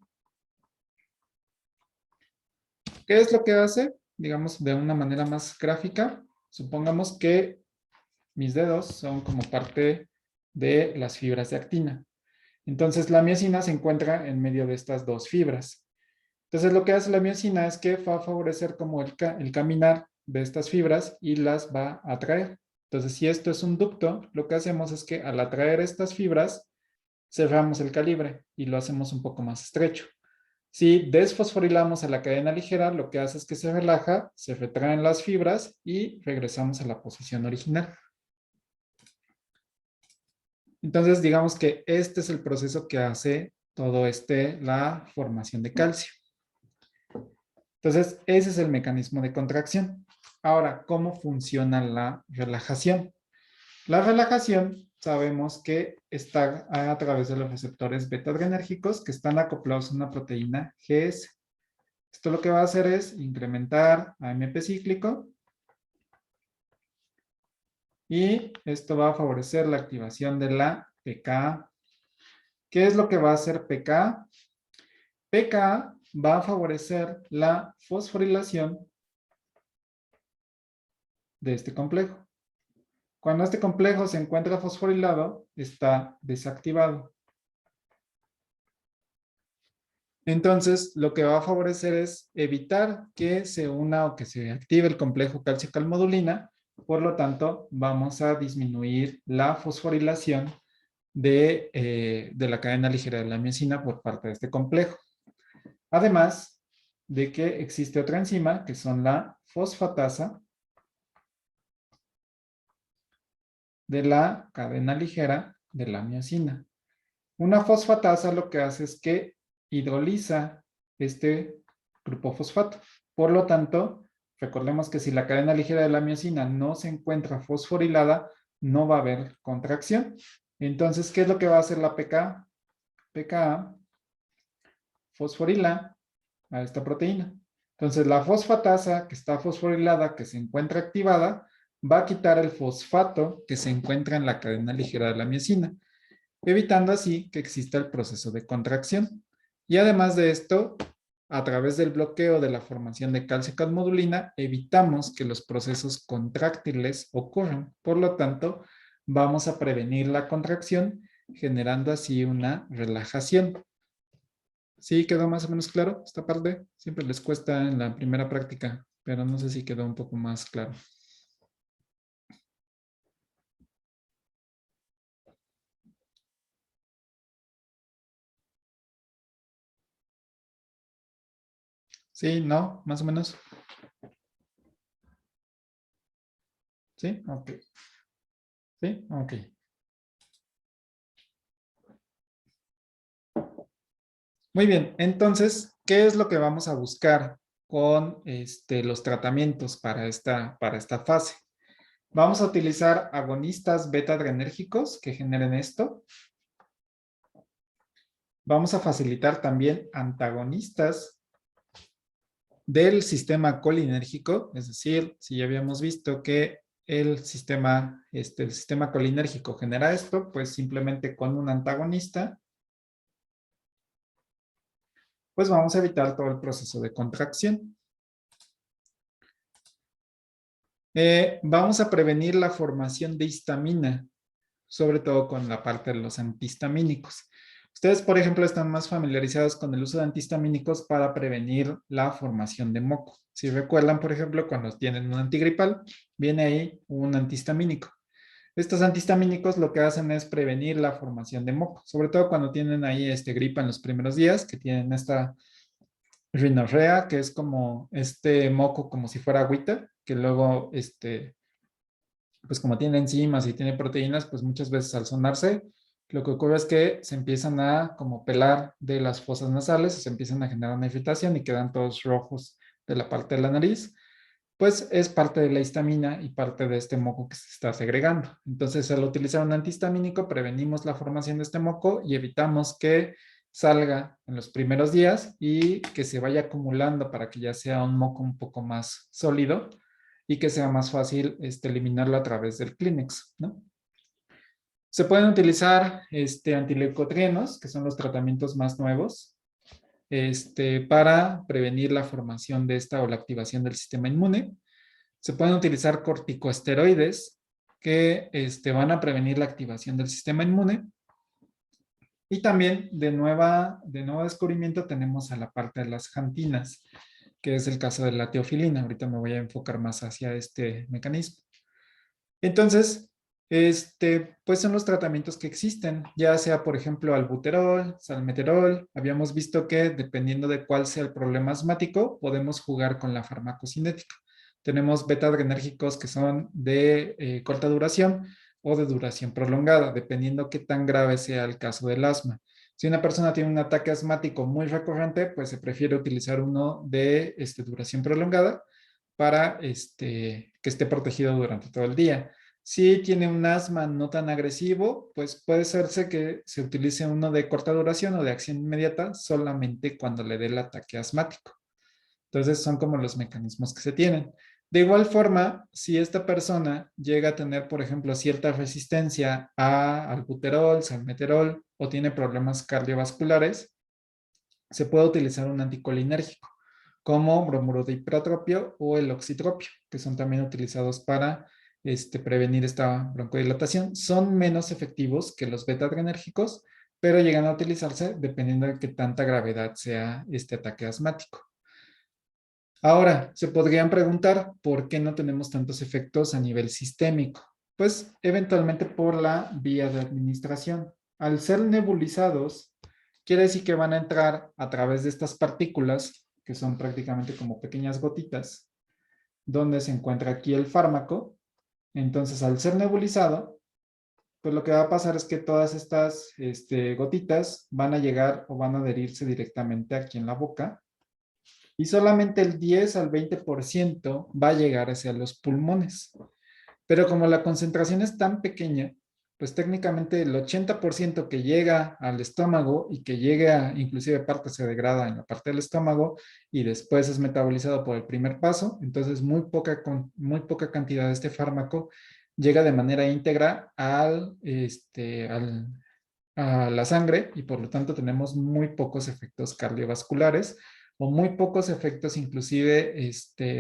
¿Qué es lo que hace? Digamos de una manera más gráfica. Supongamos que mis dedos son como parte de las fibras de actina. Entonces la miosina se encuentra en medio de estas dos fibras. Entonces lo que hace la miosina es que va a favorecer como el caminar de estas fibras y las va a atraer. Entonces si esto es un ducto, lo que hacemos es que al atraer estas fibras, cerramos el calibre y lo hacemos un poco más estrecho. Si desfosforilamos a la cadena ligera, lo que hace es que se relaja, se retraen las fibras y regresamos a la posición original. Entonces, digamos que este es el proceso que hace todo la formación de calcio. Entonces, ese es el mecanismo de contracción. Ahora, ¿cómo funciona la relajación? La relajación sabemos que está a través de los receptores beta-adrenérgicos que están acoplados a una proteína GS. Esto lo que va a hacer es incrementar AMP cíclico y esto va a favorecer la activación de la PKA. ¿Qué es lo que va a hacer PKA? PKA va a favorecer la fosforilación de este complejo. Cuando este complejo se encuentra fosforilado, está desactivado. Entonces, lo que va a favorecer es evitar que se una o que se active el complejo calcio-calmodulina. Por lo tanto, vamos a disminuir la fosforilación de la cadena ligera de la miosina por parte de este complejo. Además de que existe otra enzima que son la fosfatasa de la cadena ligera de la miosina. Una fosfatasa lo que hace es que hidroliza este grupo fosfato. Por lo tanto, recordemos que si la cadena ligera de la miosina no se encuentra fosforilada, no va a haber contracción. Entonces, ¿qué es lo que va a hacer la PKA? PKA fosforila a esta proteína. Entonces, la fosfatasa que está fosforilada, que se encuentra activada, va a quitar el fosfato que se encuentra en la cadena ligera de la miosina, evitando así que exista el proceso de contracción. Y además de esto, a través del bloqueo de la formación de calcio-calmodulina, evitamos que los procesos contráctiles ocurran. Por lo tanto, vamos a prevenir la contracción, generando así una relajación. ¿Sí quedó más o menos claro esta parte? Siempre les cuesta en la primera práctica, pero no sé si quedó un poco más claro. ¿Sí? ¿No? ¿Más o menos? ¿Sí? Ok. ¿Sí? Ok. Muy bien, entonces, ¿qué es lo que vamos a buscar con los tratamientos para esta fase? Vamos a utilizar agonistas beta-adrenérgicos que generen esto. Vamos a facilitar también antagonistas del sistema colinérgico, es decir, si ya habíamos visto que el sistema colinérgico genera esto, pues simplemente con un antagonista, pues vamos a evitar todo el proceso de contracción. Vamos a prevenir la formación de histamina, sobre todo con la parte de los antihistamínicos. Ustedes, por ejemplo, están más familiarizados con el uso de antihistamínicos para prevenir la formación de moco. Si recuerdan, por ejemplo, cuando tienen un antigripal, viene ahí un antihistamínico. Estos antihistamínicos lo que hacen es prevenir la formación de moco, sobre todo cuando tienen ahí gripa en los primeros días, que tienen esta rinorrea, que es como este moco como si fuera agüita, que luego pues como tiene enzimas y tiene proteínas, pues muchas veces al sonarse, lo que ocurre es que se empiezan a como pelar de las fosas nasales, se empiezan a generar una irritación y quedan todos rojos de la parte de la nariz, pues es parte de la histamina y parte de este moco que se está segregando. Entonces, al utilizar un antihistamínico, prevenimos la formación de este moco y evitamos que salga en los primeros días y que se vaya acumulando para que ya sea un moco un poco más sólido y que sea más fácil eliminarlo a través del Kleenex, ¿no? Se pueden utilizar antileucotrienos, que son los tratamientos más nuevos, para prevenir la formación de esta o la activación del sistema inmune. Se pueden utilizar corticosteroides que van a prevenir la activación del sistema inmune. Y también de nuevo descubrimiento tenemos a la parte de las jantinas, que es el caso de la teofilina. Ahorita me voy a enfocar más hacia este mecanismo. Entonces, pues son los tratamientos que existen, ya sea, por ejemplo, albuterol, salmeterol. Habíamos visto que dependiendo de cuál sea el problema asmático, podemos jugar con la farmacocinética. Tenemos beta-adrenérgicos que son de corta duración o de duración prolongada, dependiendo qué tan grave sea el caso del asma. Si una persona tiene un ataque asmático muy recurrente, pues se prefiere utilizar uno de duración prolongada para que esté protegido durante todo el día. Si tiene un asma no tan agresivo, pues puede serse que se utilice uno de corta duración o de acción inmediata solamente cuando le dé el ataque asmático. Entonces son como los mecanismos que se tienen. De igual forma, si esta persona llega a tener, por ejemplo, cierta resistencia a albuterol, salmeterol o tiene problemas cardiovasculares, se puede utilizar un anticolinérgico como bromuro de hipratropio o el oxitropio, que son también utilizados para prevenir esta broncodilatación. Son menos efectivos que los beta-adrenérgicos, pero llegan a utilizarse dependiendo de qué tanta gravedad sea este ataque asmático. Ahora, se podrían preguntar por qué no tenemos tantos efectos a nivel sistémico. Pues eventualmente por la vía de administración. Al ser nebulizados, quiere decir que van a entrar a través de estas partículas, que son prácticamente como pequeñas gotitas, donde se encuentra aquí el fármaco. Entonces, al ser nebulizado, pues lo que va a pasar es que todas estas gotitas van a llegar o van a adherirse directamente aquí en la boca y solamente el 10 al 20% va a llegar hacia los pulmones. Pero como la concentración es tan pequeña, pues técnicamente el 80% que llega al estómago y que llega, inclusive parte se degrada en la parte del estómago y después es metabolizado por el primer paso, entonces muy poca cantidad de este fármaco llega de manera íntegra a la sangre y por lo tanto tenemos muy pocos efectos cardiovasculares o muy pocos efectos inclusive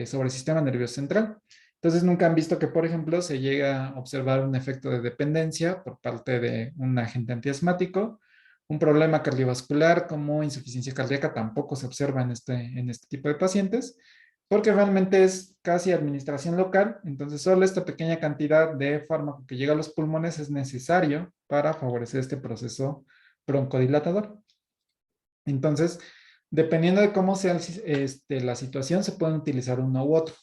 sobre el sistema nervioso central. Entonces nunca han visto que, por ejemplo, se llega a observar un efecto de dependencia por parte de un agente antiasmático. Un problema cardiovascular como insuficiencia cardíaca tampoco se observa en este tipo de pacientes porque realmente es casi administración local, entonces solo esta pequeña cantidad de fármaco que llega a los pulmones es necesario para favorecer este proceso broncodilatador. Entonces, dependiendo de cómo sea la situación, se pueden utilizar uno u otro.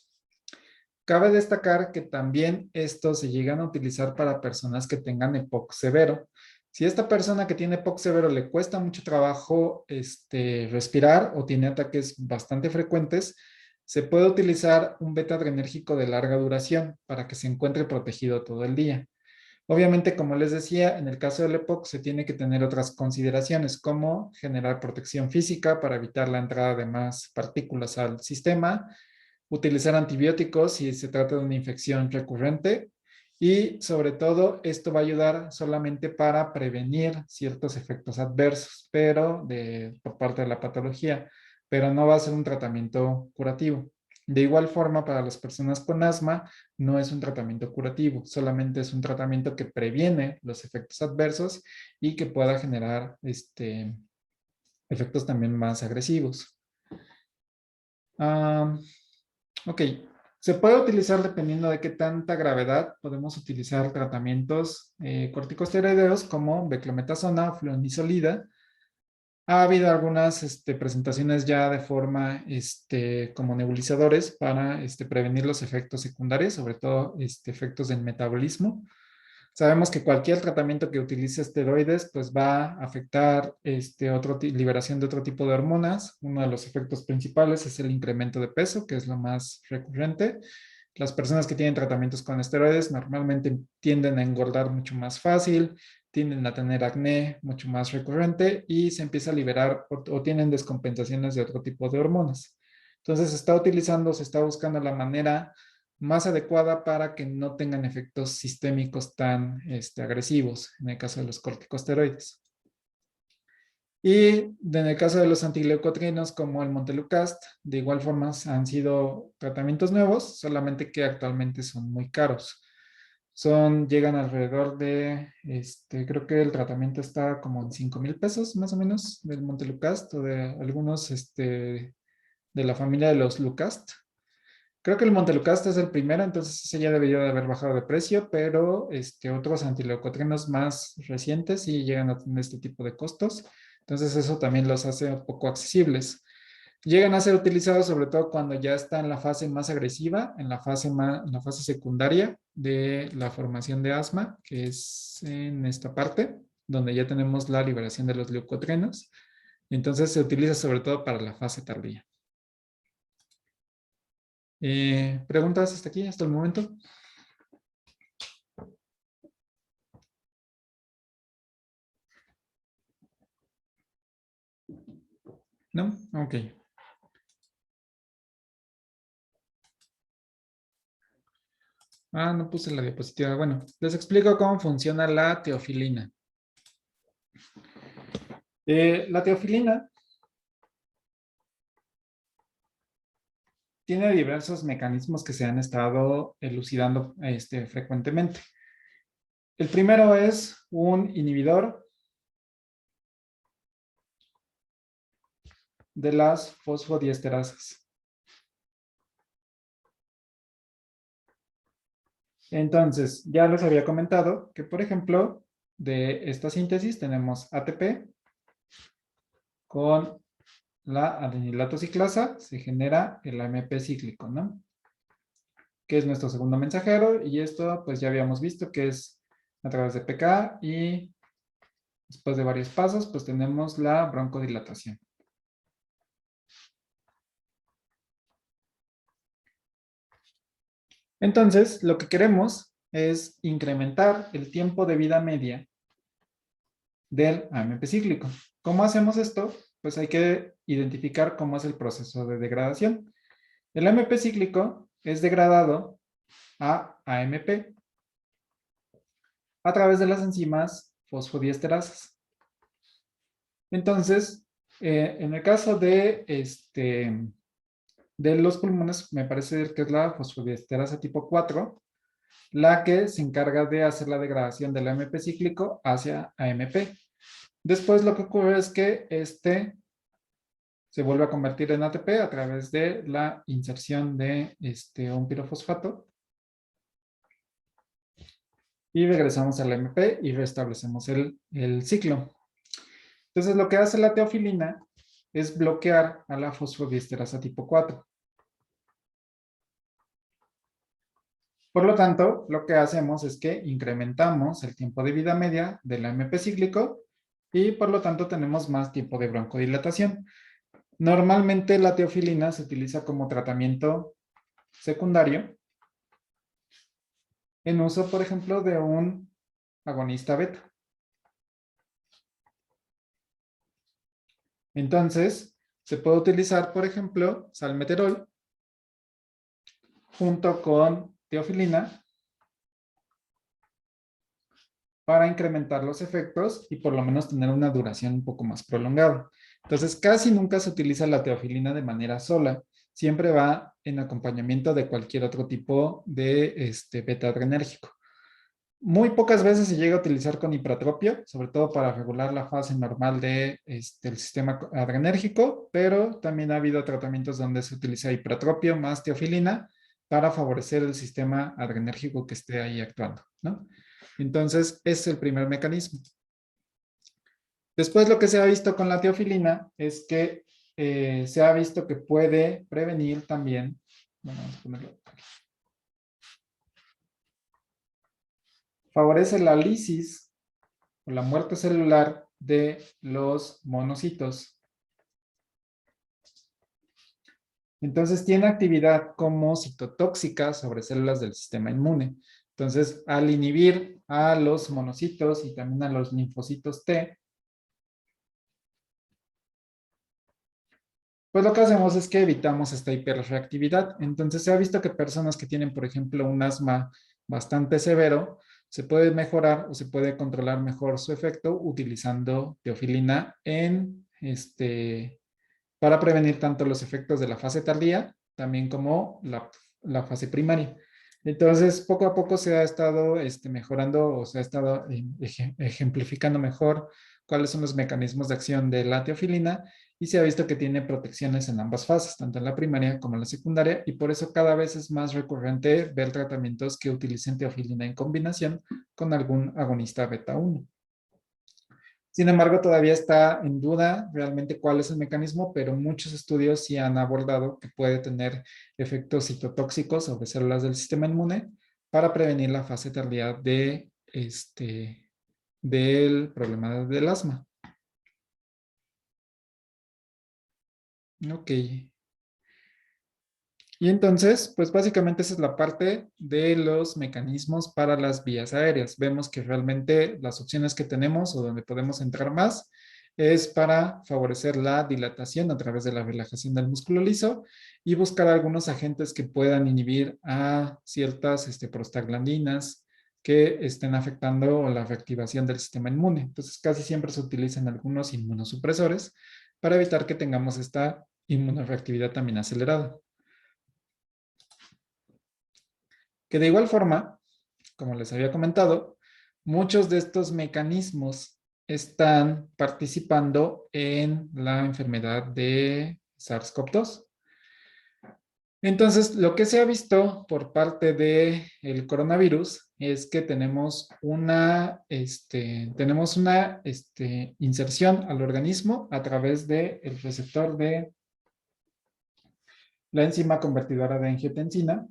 Cabe destacar que también estos se llegan a utilizar para personas que tengan EPOC severo. Si a esta persona que tiene EPOC severo le cuesta mucho trabajo respirar o tiene ataques bastante frecuentes, se puede utilizar un beta-adrenérgico de larga duración para que se encuentre protegido todo el día. Obviamente, como les decía, en el caso del EPOC se tiene que tener otras consideraciones como generar protección física para evitar la entrada de más partículas al sistema, utilizar antibióticos si se trata de una infección recurrente y sobre todo esto va a ayudar solamente para prevenir ciertos efectos adversos, pero por parte de la patología, pero no va a ser un tratamiento curativo. De igual forma, para las personas con asma, no es un tratamiento curativo, solamente es un tratamiento que previene los efectos adversos y que pueda generar efectos también más agresivos. Ok, se puede utilizar dependiendo de qué tanta gravedad. Podemos utilizar tratamientos corticosteroideos como beclometasona o flunisolida. Ha habido algunas presentaciones ya de forma como nebulizadores para prevenir los efectos secundarios, sobre todo efectos del metabolismo. Sabemos que cualquier tratamiento que utilice esteroides pues va a afectar liberación de otro tipo de hormonas. Uno de los efectos principales es el incremento de peso, que es lo más recurrente. Las personas que tienen tratamientos con esteroides normalmente tienden a engordar mucho más fácil, tienden a tener acné mucho más recurrente y se empieza a liberar o tienen descompensaciones de otro tipo de hormonas. Entonces se está buscando la manera más adecuada para que no tengan efectos sistémicos tan agresivos en el caso de los corticosteroides. Y en el caso de los antileucotrienos como el Montelukast, de igual forma han sido tratamientos nuevos, solamente que actualmente son muy caros. Llegan alrededor de, creo que el tratamiento está como en 5,000 pesos más o menos del Montelukast o de algunos de la familia de los Lucast. Creo que el Montelukast es el primero, entonces ese ya debería de haber bajado de precio, pero otros antileucotrienos más recientes sí llegan a tener este tipo de costos. Entonces eso también los hace un poco accesibles. Llegan a ser utilizados sobre todo cuando ya está en la fase más agresiva, en la fase secundaria de la formación de asma, que es en esta parte, donde ya tenemos la liberación de los leucotrienos. Entonces se utiliza sobre todo para la fase tardía. ¿Preguntas hasta aquí, hasta el momento? ¿No? Ok. No puse la diapositiva. Bueno, les explico cómo funciona la teofilina. La teofilina tiene diversos mecanismos que se han estado elucidando frecuentemente. El primero es un inhibidor de las fosfodiesterasas. Entonces, ya les había comentado que, por ejemplo, de esta síntesis tenemos ATP con la adenilato ciclasa, se genera el AMP cíclico, ¿no? Que es nuestro segundo mensajero, y esto pues ya habíamos visto que es a través de pK y después de varios pasos pues tenemos la broncodilatación. Entonces, lo que queremos es incrementar el tiempo de vida media del AMP cíclico. ¿Cómo hacemos esto? Pues hay que identificar cómo es el proceso de degradación. El AMP cíclico es degradado a AMP a través de las enzimas fosfodiesterasas. Entonces, en el caso de los pulmones, me parece que es la fosfodiesterasa tipo 4, la que se encarga de hacer la degradación del AMP cíclico hacia AMP. Después lo que ocurre es que se vuelve a convertir en ATP a través de la inserción de un pirofosfato. Y regresamos al AMP y restablecemos el ciclo. Entonces lo que hace la teofilina es bloquear a la fosfodiesterasa tipo 4. Por lo tanto, lo que hacemos es que incrementamos el tiempo de vida media del AMP cíclico y por lo tanto tenemos más tiempo de broncodilatación. Normalmente la teofilina se utiliza como tratamiento secundario en uso, por ejemplo, de un agonista beta. Entonces, se puede utilizar, por ejemplo, salmeterol junto con teofilina para incrementar los efectos y por lo menos tener una duración un poco más prolongada. Entonces, casi nunca se utiliza la teofilina de manera sola, siempre va en acompañamiento de cualquier otro tipo de beta-adrenérgico. Muy pocas veces se llega a utilizar con hipratropio, sobre todo para regular la fase normal del sistema adrenérgico, pero también ha habido tratamientos donde se utiliza hipratropio más teofilina para favorecer el sistema adrenérgico que esté ahí actuando, ¿no? Entonces, ese es el primer mecanismo. Después, lo que se ha visto con la teofilina es que se ha visto que puede prevenir también, bueno, vamos a ponerlo aquí. Favorece la lisis o la muerte celular de los monocitos. Entonces tiene actividad como citotóxica sobre células del sistema inmune. Entonces, al inhibir a los monocitos y también a los linfocitos T, pues lo que hacemos es que evitamos esta hiperreactividad. Entonces se ha visto que personas que tienen, por ejemplo, un asma bastante severo, se puede mejorar o se puede controlar mejor su efecto utilizando teofilina para prevenir tanto los efectos de la fase tardía, también como la fase primaria. Entonces, poco a poco se ha estado mejorando o se ha estado ejemplificando mejor cuáles son los mecanismos de acción de la teofilina y se ha visto que tiene protecciones en ambas fases, tanto en la primaria como en la secundaria, y por eso cada vez es más recurrente ver tratamientos que utilicen teofilina en combinación con algún agonista beta 1. Sin embargo, todavía está en duda realmente cuál es el mecanismo, pero muchos estudios sí han abordado que puede tener efectos citotóxicos sobre células del sistema inmune para prevenir la fase tardía del problema del asma. Ok. Y entonces, pues básicamente esa es la parte de los mecanismos para las vías aéreas. Vemos que realmente las opciones que tenemos o donde podemos entrar más es para favorecer la dilatación a través de la relajación del músculo liso y buscar algunos agentes que puedan inhibir a ciertas prostaglandinas que estén afectando la reactivación del sistema inmune. Entonces, casi siempre se utilizan algunos inmunosupresores para evitar que tengamos esta inmunoreactividad también acelerada. Que de igual forma, como les había comentado, muchos de estos mecanismos están participando en la enfermedad de SARS-CoV-2. Entonces, lo que se ha visto por parte del coronavirus es que tenemos una inserción al organismo a través del receptor de la enzima convertidora de angiotensina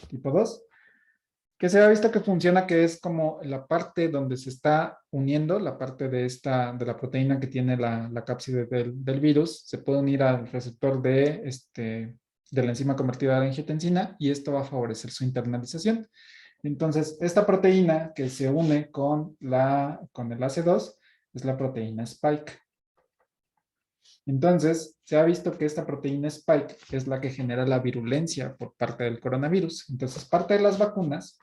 tipo 2, que se ha visto que funciona, que es como la parte donde se está uniendo, la parte de la proteína que tiene la cápside del virus, se puede unir al receptor de la enzima convertida de angiotensina y esto va a favorecer su internalización. Entonces, esta proteína que se une con el AC2 es la proteína Spike. Entonces, se ha visto que esta proteína Spike es la que genera la virulencia por parte del coronavirus. Entonces, parte de las vacunas,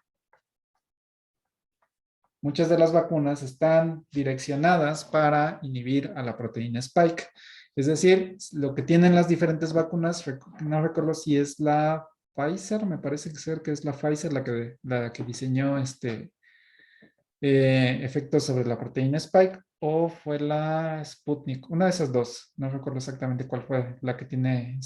muchas de las vacunas están direccionadas para inhibir a la proteína Spike. Es decir, lo que tienen las diferentes vacunas, no recuerdo si es la Pfizer, me parece que es la Pfizer la que diseñó efectos sobre la proteína Spike, o fue la Sputnik, una de esas dos, no recuerdo exactamente cuál fue la que tiene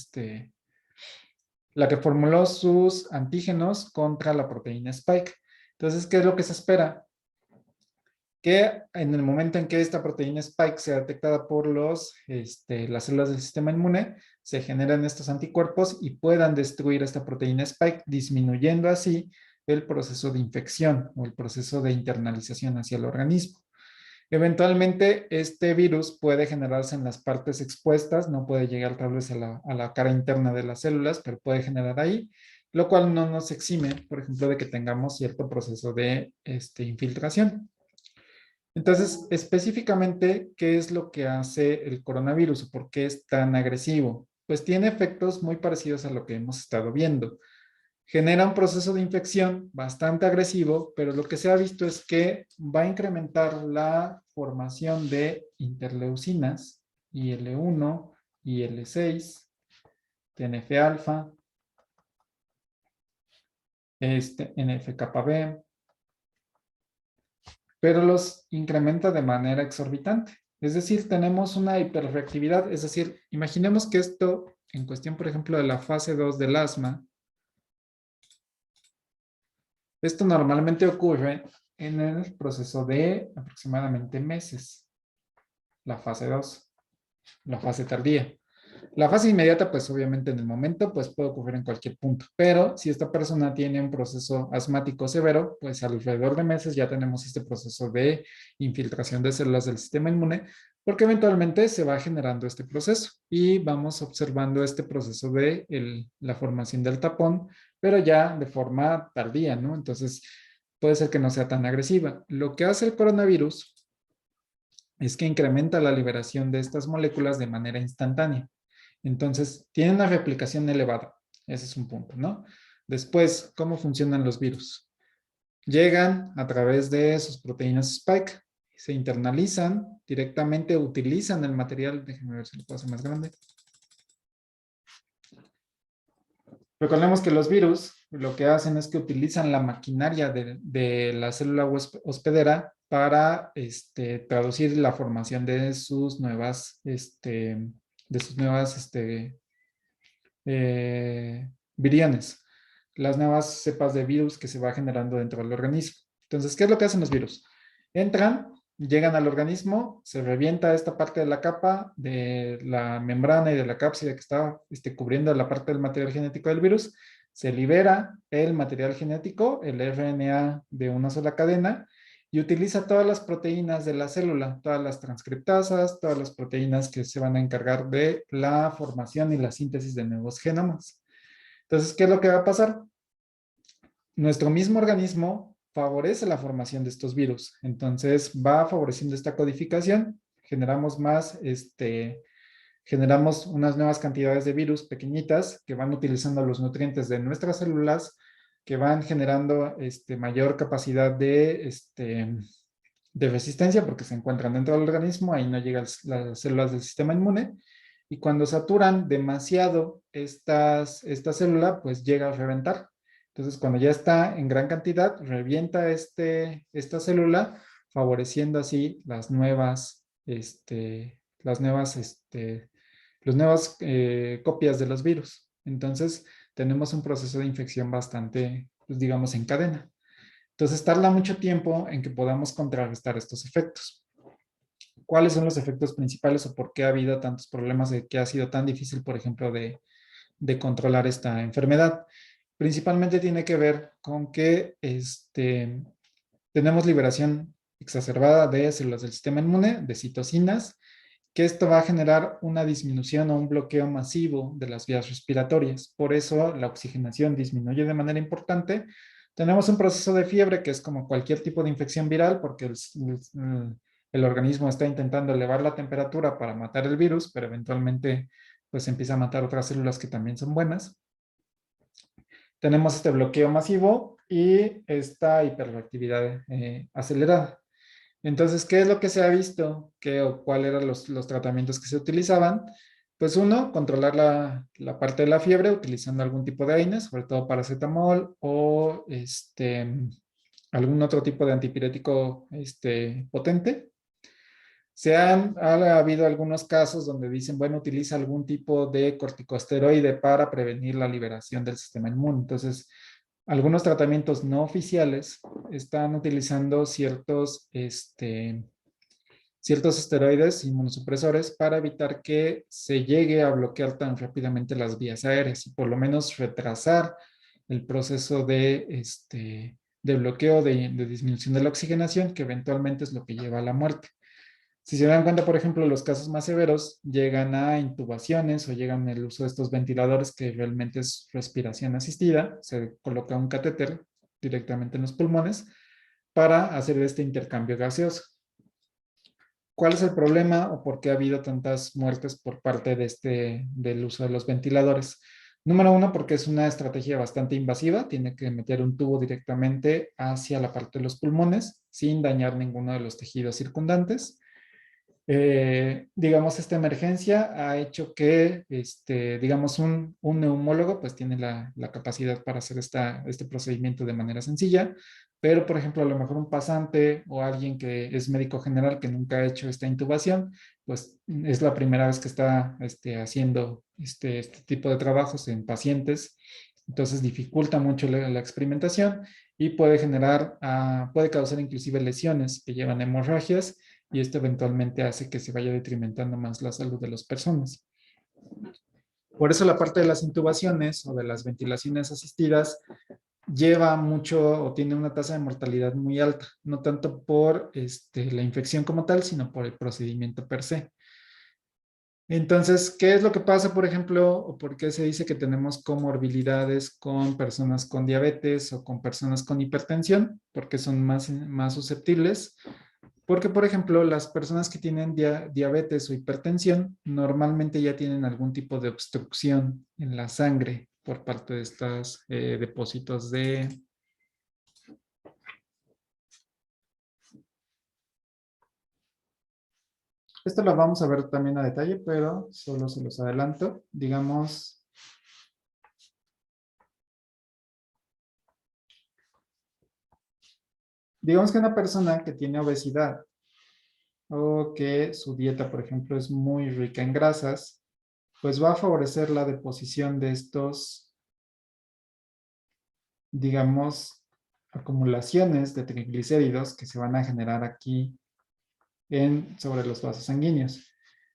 la que formuló sus antígenos contra la proteína Spike. Entonces, ¿qué es lo que se espera? Que en el momento en que esta proteína Spike sea detectada por las células del sistema inmune, se generan estos anticuerpos y puedan destruir esta proteína Spike, disminuyendo así el proceso de infección o el proceso de internalización hacia el organismo. Eventualmente, este virus puede generarse en las partes expuestas, no puede llegar tal vez a la cara interna de las células, pero puede generar ahí, lo cual no nos exime, por ejemplo, de que tengamos cierto proceso de infiltración. Entonces, específicamente, ¿qué es lo que hace el coronavirus o por qué es tan agresivo? Pues tiene efectos muy parecidos a lo que hemos estado viendo. Genera un proceso de infección bastante agresivo, pero lo que se ha visto es que va a incrementar la formación de interleucinas, IL-1, IL-6, TNF alfa, NF-κB, pero los incrementa de manera exorbitante. Es decir, tenemos una hiperreactividad, es decir, imaginemos que esto, en cuestión, por ejemplo, de la fase 2 del asma, esto normalmente ocurre en el proceso de aproximadamente meses, la fase 2, la fase tardía. La fase inmediata, pues obviamente en el momento, pues puede ocurrir en cualquier punto, pero si esta persona tiene un proceso asmático severo, pues alrededor de meses ya tenemos este proceso de infiltración de células del sistema inmune, porque eventualmente se va generando este proceso y vamos observando este proceso de la formación del tapón, pero ya de forma tardía, ¿no? Entonces puede ser que no sea tan agresiva. Lo que hace el coronavirus es que incrementa la liberación de estas moléculas de manera instantánea. Entonces, tiene una replicación elevada. Ese es un punto, ¿no? Después, ¿cómo funcionan los virus? Llegan a través de sus proteínas spike, se internalizan, directamente utilizan el material. Déjenme ver si lo puedo hacer más grande. Recordemos que los virus lo que hacen es que utilizan la maquinaria de la célula hospedera para traducir la formación de sus nuevas, viriones, las nuevas cepas de virus que se va generando dentro del organismo. Entonces, ¿qué es lo que hacen los virus? Entran, llegan al organismo, se revienta esta parte de la capa de la membrana y de la cápside que está cubriendo la parte del material genético del virus, se libera el material genético, el RNA de una sola cadena, y utiliza todas las proteínas de la célula, todas las transcriptasas, todas las proteínas que se van a encargar de la formación y la síntesis de nuevos genomas. Entonces, ¿qué es lo que va a pasar? Nuestro mismo organismo favorece la formación de estos virus. Entonces, va favoreciendo esta codificación, generamos generamos unas nuevas cantidades de virus pequeñitas que van utilizando los nutrientes de nuestras células, que van generando mayor capacidad de resistencia porque se encuentran dentro del organismo, ahí no llegan las células del sistema inmune, y cuando saturan demasiado esta célula, pues llega a reventar. Entonces, cuando ya está en gran cantidad, revienta esta célula, favoreciendo así las nuevas copias de los virus. Entonces, tenemos un proceso de infección bastante, pues, digamos, en cadena. Entonces, tarda mucho tiempo en que podamos contrarrestar estos efectos. ¿Cuáles son los efectos principales o por qué ha habido tantos problemas de que ha sido tan difícil, por ejemplo, de controlar esta enfermedad? Principalmente tiene que ver con que tenemos liberación exacerbada de células del sistema inmune, de citocinas, que esto va a generar una disminución o un bloqueo masivo de las vías respiratorias. Por eso la oxigenación disminuye de manera importante. Tenemos un proceso de fiebre que es como cualquier tipo de infección viral porque el organismo está intentando elevar la temperatura para matar el virus, pero eventualmente pues empieza a matar otras células que también son buenas. Tenemos este bloqueo masivo y esta hiperreactividad acelerada. Entonces, ¿qué es lo que se ha visto? ¿O cuáles eran los tratamientos que se utilizaban? Pues uno, controlar la parte de la fiebre utilizando algún tipo de AINES, sobre todo paracetamol o algún otro tipo de antipirético potente. Ha habido algunos casos donde dicen, bueno, utiliza algún tipo de corticosteroide para prevenir la liberación del sistema inmune. Entonces, algunos tratamientos no oficiales están utilizando ciertos esteroides inmunosupresores para evitar que se llegue a bloquear tan rápidamente las vías aéreas y por lo menos retrasar el proceso de bloqueo, de disminución de la oxigenación, que eventualmente es lo que lleva a la muerte. Si se dan cuenta, por ejemplo, los casos más severos llegan a intubaciones o llegan al uso de estos ventiladores que realmente es respiración asistida. Se coloca un catéter directamente en los pulmones para hacer este intercambio gaseoso. ¿Cuál es el problema o por qué ha habido tantas muertes por parte del uso de los ventiladores? Número uno, porque es una estrategia bastante invasiva. Tiene que meter un tubo directamente hacia la parte de los pulmones sin dañar ninguno de los tejidos circundantes. digamos, esta emergencia ha hecho que, digamos, un neumólogo pues tiene la capacidad para hacer este procedimiento de manera sencilla, pero, por ejemplo, a lo mejor un pasante o alguien que es médico general que nunca ha hecho esta intubación, pues es la primera vez que está haciendo este tipo de trabajos en pacientes, entonces dificulta mucho la experimentación y puede generar, puede causar inclusive lesiones que llevan a hemorragias y esto eventualmente hace que se vaya detrimentando más la salud de las personas. Por eso la parte de las intubaciones o de las ventilaciones asistidas lleva mucho o tiene una tasa de mortalidad muy alta, no tanto por la infección como tal, sino por el procedimiento per se. Entonces, ¿qué es lo que pasa, por ejemplo, o por qué se dice que tenemos comorbilidades con personas con diabetes o con personas con hipertensión? Porque son más susceptibles. Porque, por ejemplo, las personas que tienen diabetes o hipertensión normalmente ya tienen algún tipo de obstrucción en la sangre por parte de estos depósitos de... Esto lo vamos a ver también a detalle, pero solo se los adelanto. Digamos que una persona que tiene obesidad o que su dieta, por ejemplo, es muy rica en grasas, pues va a favorecer la deposición de estos, digamos, acumulaciones de triglicéridos que se van a generar aquí sobre los vasos sanguíneos.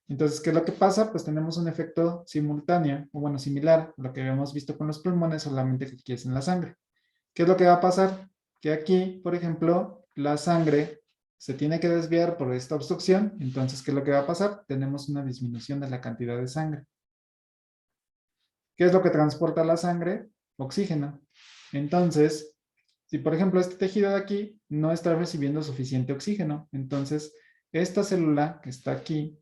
Entonces, ¿qué es lo que pasa? Pues tenemos un efecto simultáneo, o bueno, similar a lo que habíamos visto con los pulmones, solamente que aquí es en la sangre. ¿Qué es lo que va a pasar? Que aquí, por ejemplo, la sangre se tiene que desviar por esta obstrucción. Entonces, ¿qué es lo que va a pasar? Tenemos una disminución de la cantidad de sangre. ¿Qué es lo que transporta la sangre? Oxígeno. Entonces, si por ejemplo este tejido de aquí no está recibiendo suficiente oxígeno, entonces esta célula que está aquí,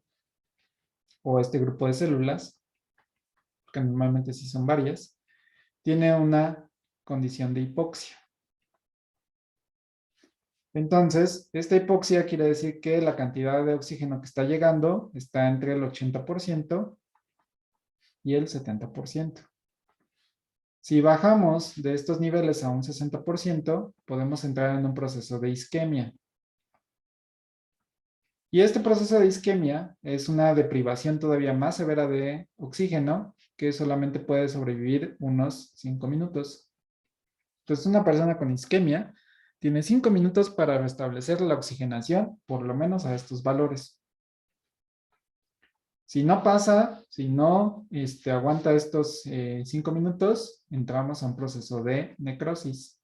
o este grupo de células, que normalmente sí son varias, tiene una condición de hipoxia. Entonces, esta hipoxia quiere decir que la cantidad de oxígeno que está llegando está entre el 80% y el 70%. Si bajamos de estos niveles a un 60%, podemos entrar en un proceso de isquemia. Y este proceso de isquemia es una deprivación todavía más severa de oxígeno que solamente puede sobrevivir unos 5 minutos. Entonces, una persona con isquemia tiene 5 minutos para restablecer la oxigenación, por lo menos a estos valores. Si no pasa, si no aguanta estos 5 minutos, entramos a un proceso de necrosis.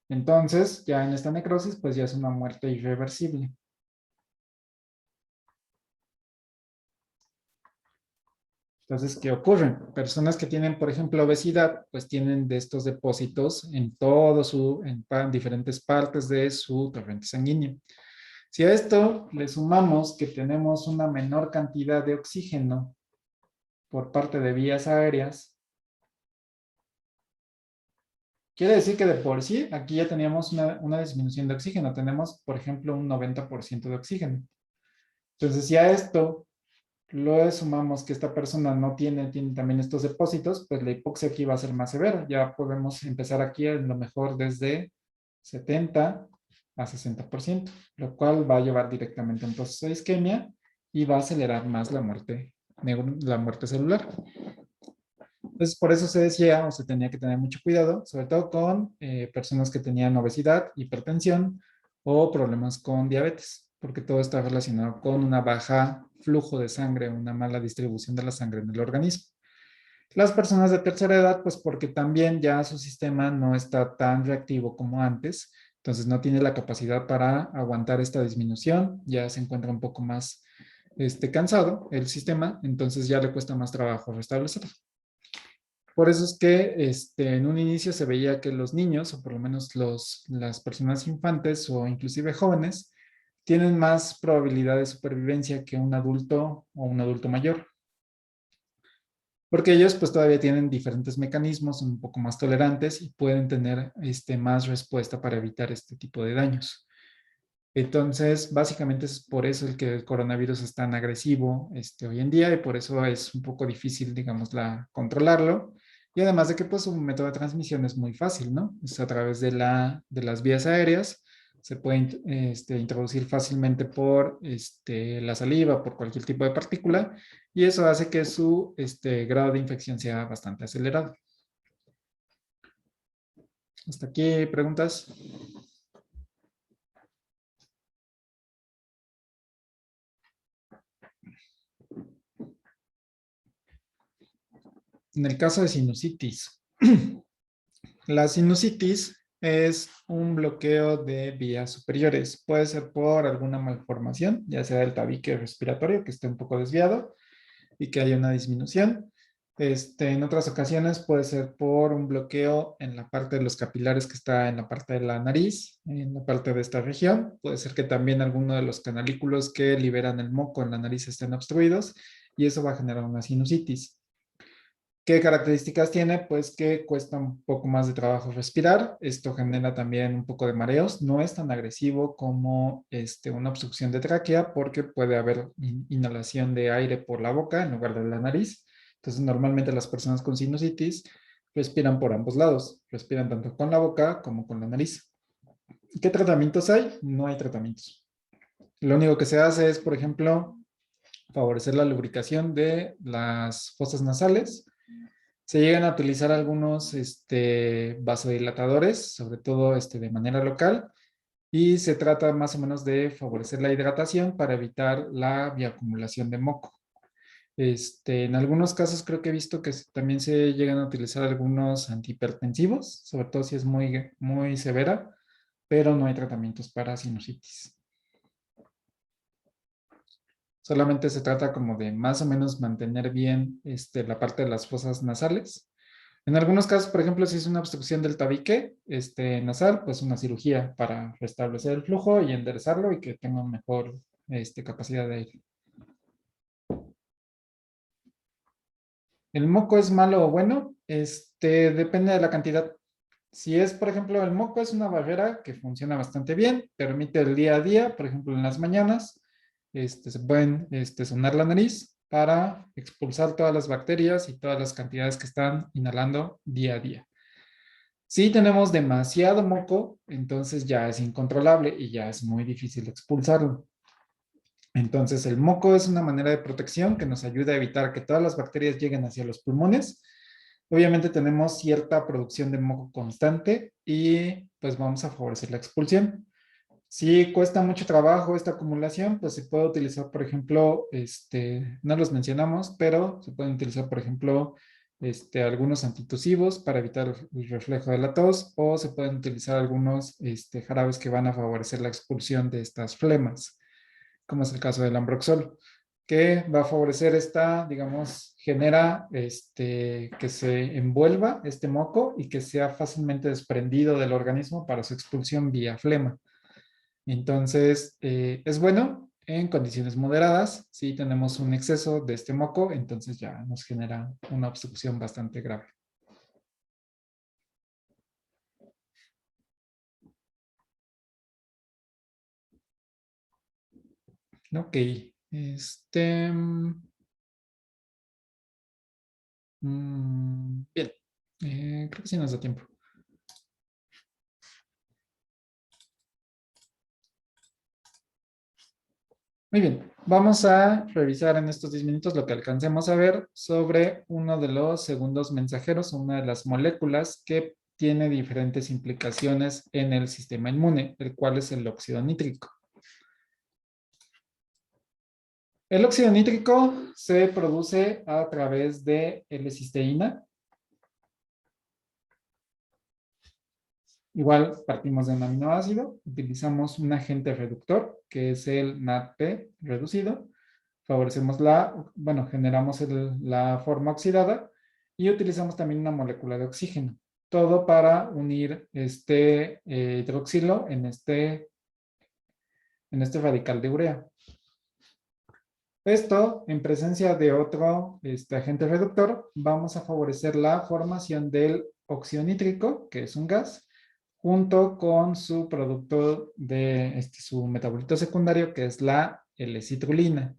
Entonces, ya en esta necrosis, pues ya es una muerte irreversible. Entonces, ¿qué ocurre? Personas que tienen, por ejemplo, obesidad, pues tienen de estos depósitos en diferentes partes de su torrente sanguíneo. Si a esto le sumamos que tenemos una menor cantidad de oxígeno por parte de vías aéreas, quiere decir que de por sí aquí ya teníamos una disminución de oxígeno. Tenemos, por ejemplo, un 90% de oxígeno. Entonces, si a esto lo sumamos que esta persona no tiene también estos depósitos, pues la hipoxia aquí va a ser más severa. Ya podemos empezar aquí a lo mejor desde 70 a 60%, lo cual va a llevar directamente a un proceso de isquemia y va a acelerar más la muerte celular. Entonces, por eso se decía o se tenía que tener mucho cuidado, sobre todo con personas que tenían obesidad, hipertensión o problemas con diabetes, porque todo está relacionado con una baja flujo de sangre, una mala distribución de la sangre en el organismo. Las personas de tercera edad, pues porque también ya su sistema no está tan reactivo como antes, entonces no tiene la capacidad para aguantar esta disminución, ya se encuentra un poco más cansado el sistema, entonces ya le cuesta más trabajo restablecerlo. Por eso es que en un inicio se veía que los niños, o por lo menos las personas infantes o inclusive jóvenes, tienen más probabilidad de supervivencia que un adulto o un adulto mayor. Porque ellos pues todavía tienen diferentes mecanismos, son un poco más tolerantes y pueden tener más respuesta para evitar este tipo de daños. Entonces, básicamente es por eso el que el coronavirus es tan agresivo hoy en día y por eso es un poco difícil, digamos, controlarlo. Y además de que pues su método de transmisión es muy fácil, ¿no? Es a través de las vías aéreas, se puede introducir fácilmente por la saliva, por cualquier tipo de partícula, y eso hace que su grado de infección sea bastante acelerado. Hasta aquí, preguntas. En el caso de sinusitis, la sinusitis es un bloqueo de vías superiores. Puede ser por alguna malformación, ya sea del tabique respiratorio, que esté un poco desviado y que haya una disminución. En otras ocasiones puede ser por un bloqueo en la parte de los capilares que está en la parte de la nariz, en la parte de esta región. Puede ser que también alguno de los canalículos que liberan el moco en la nariz estén obstruidos y eso va a generar una sinusitis. ¿Qué características tiene? Pues que cuesta un poco más de trabajo respirar. Esto genera también un poco de mareos. No es tan agresivo como una obstrucción de tráquea porque puede haber inhalación de aire por la boca en lugar de la nariz. Entonces, normalmente las personas con sinusitis respiran por ambos lados. Respiran tanto con la boca como con la nariz. ¿Qué tratamientos hay? No hay tratamientos. Lo único que se hace es, por ejemplo, favorecer la lubricación de las fosas nasales. Se llegan a utilizar algunos vasodilatadores, sobre todo de manera local, y se trata más o menos de favorecer la hidratación para evitar la bioacumulación de moco. En algunos casos creo que he visto que también se llegan a utilizar algunos antihipertensivos, sobre todo si es muy, muy severa, pero no hay tratamientos para sinusitis. Solamente se trata como de más o menos mantener bien la parte de las fosas nasales. En algunos casos, por ejemplo, si es una obstrucción del tabique nasal, pues una cirugía para restablecer el flujo y enderezarlo y que tenga mejor capacidad de aire. ¿El moco es malo o bueno? Depende de la cantidad. Si es, por ejemplo, el moco es una barrera que funciona bastante bien, permite el día a día, por ejemplo, en las mañanas, se pueden sonar la nariz para expulsar todas las bacterias y todas las cantidades que están inhalando día a día. Si tenemos demasiado moco, entonces ya es incontrolable y ya es muy difícil expulsarlo. Entonces, el moco es una manera de protección que nos ayuda a evitar que todas las bacterias lleguen hacia los pulmones. Obviamente tenemos cierta producción de moco constante y pues vamos a favorecer la expulsión. Si cuesta mucho trabajo esta acumulación, pues se puede utilizar, por ejemplo, no los mencionamos, pero se pueden utilizar, por ejemplo, algunos antitusivos para evitar el reflejo de la tos o se pueden utilizar algunos jarabes que van a favorecer la expulsión de estas flemas, como es el caso del ambroxol, que va a favorecer digamos, genera que se envuelva este moco y que sea fácilmente desprendido del organismo para su expulsión vía flema. Entonces, es bueno en condiciones moderadas. Si tenemos un exceso de este moco, entonces ya nos genera una obstrucción bastante grave. Ok, bien, creo que sí nos da tiempo. Muy bien, vamos a revisar en estos 10 minutos lo que alcancemos a ver sobre uno de los segundos mensajeros, una de las moléculas que tiene diferentes implicaciones en el sistema inmune, el cual es el óxido nítrico. El óxido nítrico se produce a través de L-cisteína. Igual partimos de un aminoácido, utilizamos un agente reductor, que es el NADP reducido. Favorecemos generamos la forma oxidada y utilizamos también una molécula de oxígeno. Todo para unir este hidroxilo en este radical de urea. Esto, en presencia de otro agente reductor, vamos a favorecer la formación del óxido nítrico, que es un gas, junto con su producto de su metabolito secundario, que es la L-citrulina.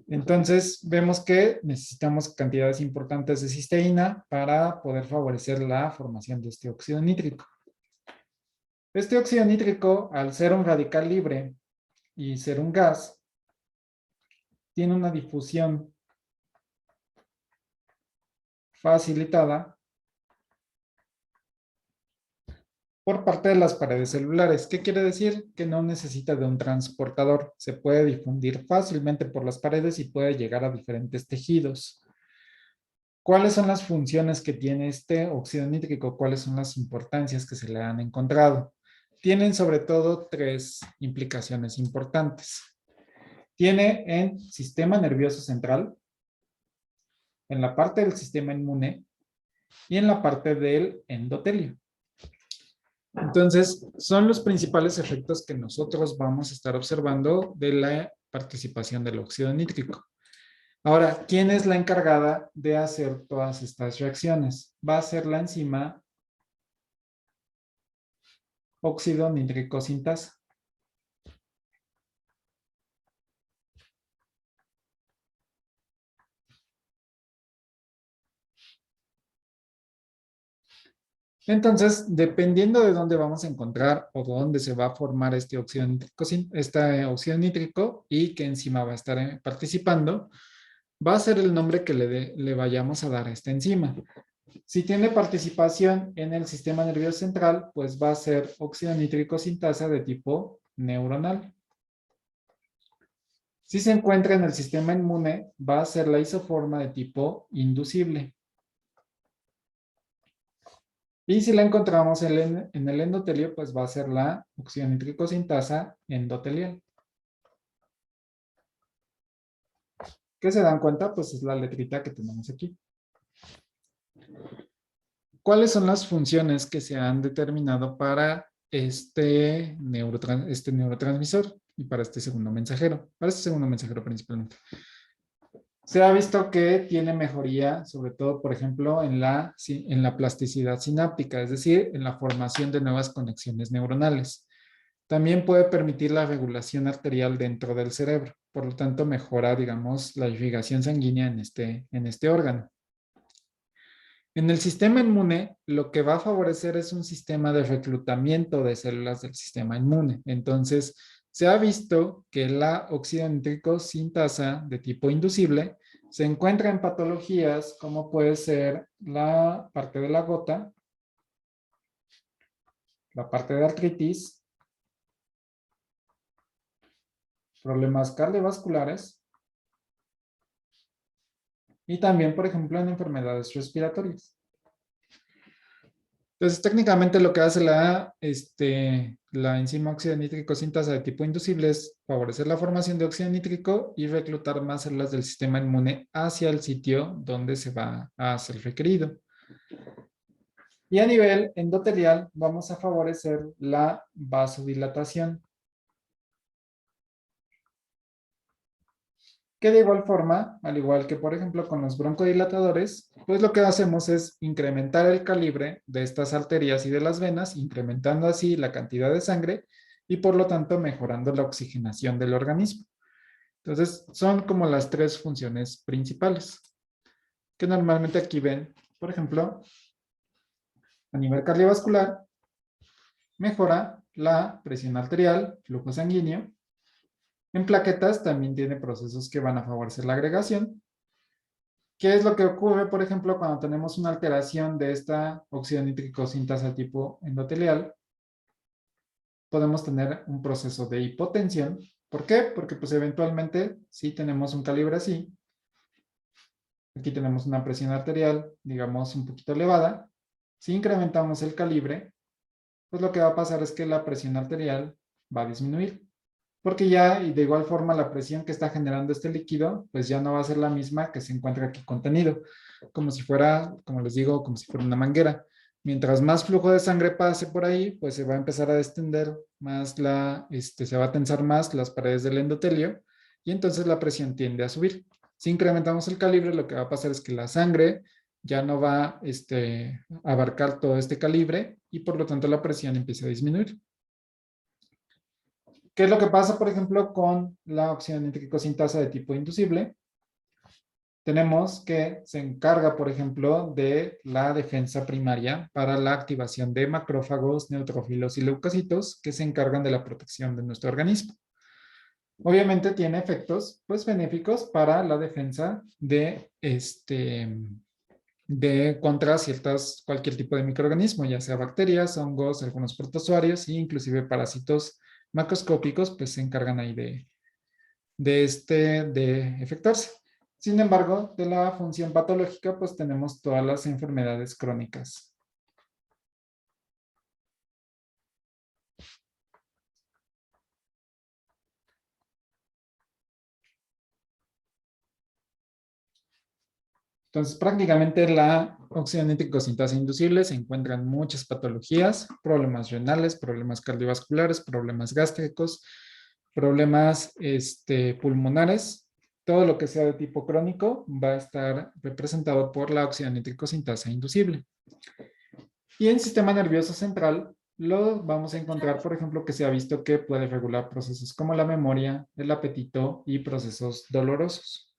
Entonces, vemos que necesitamos cantidades importantes de cisteína para poder favorecer la formación de este óxido nítrico. Este óxido nítrico, al ser un radical libre y ser un gas, tiene una difusión facilitada por parte de las paredes celulares. ¿Qué quiere decir? Que no necesita de un transportador. Se puede difundir fácilmente por las paredes y puede llegar a diferentes tejidos. ¿Cuáles son las funciones que tiene este óxido nítrico? ¿Cuáles son las importancias que se le han encontrado? Tienen sobre todo 3 implicaciones importantes. Tiene en sistema nervioso central, en la parte del sistema inmune y en la parte del endotelio. Entonces, son los principales efectos que nosotros vamos a estar observando de la participación del óxido nítrico. Ahora, ¿quién es la encargada de hacer todas estas reacciones? Va a ser la enzima óxido nítrico sintasa. Entonces, dependiendo de dónde vamos a encontrar o dónde se va a formar este óxido nítrico y qué enzima va a estar participando, va a ser el nombre que le vayamos a dar a esta enzima. Si tiene participación en el sistema nervioso central, pues va a ser óxido nítrico sintasa de tipo neuronal. Si se encuentra en el sistema inmune, va a ser la isoforma de tipo inducible. Y si la encontramos en el endotelio, pues va a ser la óxido nítrico sintasa endotelial. ¿Qué se dan cuenta? Pues es la letrita que tenemos aquí. ¿Cuáles son las funciones que se han determinado para este neurotransmisor y para este segundo mensajero? Para este segundo mensajero principalmente. Se ha visto que tiene mejoría, sobre todo, por ejemplo, en la plasticidad sináptica, es decir, en la formación de nuevas conexiones neuronales. También puede permitir la regulación arterial dentro del cerebro, por lo tanto mejora, digamos, la irrigación sanguínea en este órgano. En el sistema inmune, lo que va a favorecer es un sistema de reclutamiento de células del sistema inmune. Entonces, se ha visto que la óxido nítrico sintasa de tipo inducible se encuentra en patologías como puede ser la parte de la gota, la parte de artritis, problemas cardiovasculares y también, por ejemplo, en enfermedades respiratorias. Entonces, técnicamente lo que hace la enzima óxido nítrico sintasa de tipo inducible es favorecer la formación de óxido nítrico y reclutar más células del sistema inmune hacia el sitio donde se va a hacer requerido. Y a nivel endotelial vamos a favorecer la vasodilatación. Que de igual forma, al igual que por ejemplo con los broncodilatadores, pues lo que hacemos es incrementar el calibre de estas arterias y de las venas, incrementando así la cantidad de sangre y por lo tanto mejorando la oxigenación del organismo. Entonces, son como las 3 funciones principales, que normalmente aquí ven, por ejemplo, a nivel cardiovascular, mejora la presión arterial, flujo sanguíneo. En plaquetas también tiene procesos que van a favorecer la agregación. ¿Qué es lo que ocurre, por ejemplo, cuando tenemos una alteración de esta óxido nítrico sintasa tipo endotelial? Podemos tener un proceso de hipotensión. ¿Por qué? Porque pues eventualmente si tenemos un calibre así, aquí tenemos una presión arterial, digamos, un poquito elevada. Si incrementamos el calibre, pues lo que va a pasar es que la presión arterial va a disminuir. Porque ya, y de igual forma, la presión que está generando este líquido, pues ya no va a ser la misma que se encuentra aquí contenido. Como si fuera, como les digo, como si fuera una manguera. Mientras más flujo de sangre pase por ahí, pues se va a empezar a distender más se va a tensar más las paredes del endotelio y entonces la presión tiende a subir. Si incrementamos el calibre, lo que va a pasar es que la sangre ya no va a abarcar todo este calibre y por lo tanto la presión empieza a disminuir. ¿Qué es lo que pasa, por ejemplo, con la óxido nítrico sintasa de tipo inducible? Tenemos que se encarga, por ejemplo, de la defensa primaria para la activación de macrófagos, neutrófilos y leucocitos que se encargan de la protección de nuestro organismo. Obviamente tiene efectos pues, benéficos para la defensa de contra cualquier tipo de microorganismo, ya sea bacterias, hongos, algunos protozoarios e inclusive parásitos macroscópicos, pues se encargan ahí de efectuarse. Sin embargo, de la función patológica, pues tenemos todas las enfermedades crónicas. Entonces, prácticamente la óxido nítrico sintasa inducible se encuentra en muchas patologías, problemas renales, problemas cardiovasculares, problemas gástricos, problemas pulmonares. Todo lo que sea de tipo crónico va a estar representado por la óxido nítrico sintasa inducible. Y en sistema nervioso central lo vamos a encontrar, por ejemplo, que se ha visto que puede regular procesos como la memoria, el apetito y procesos dolorosos.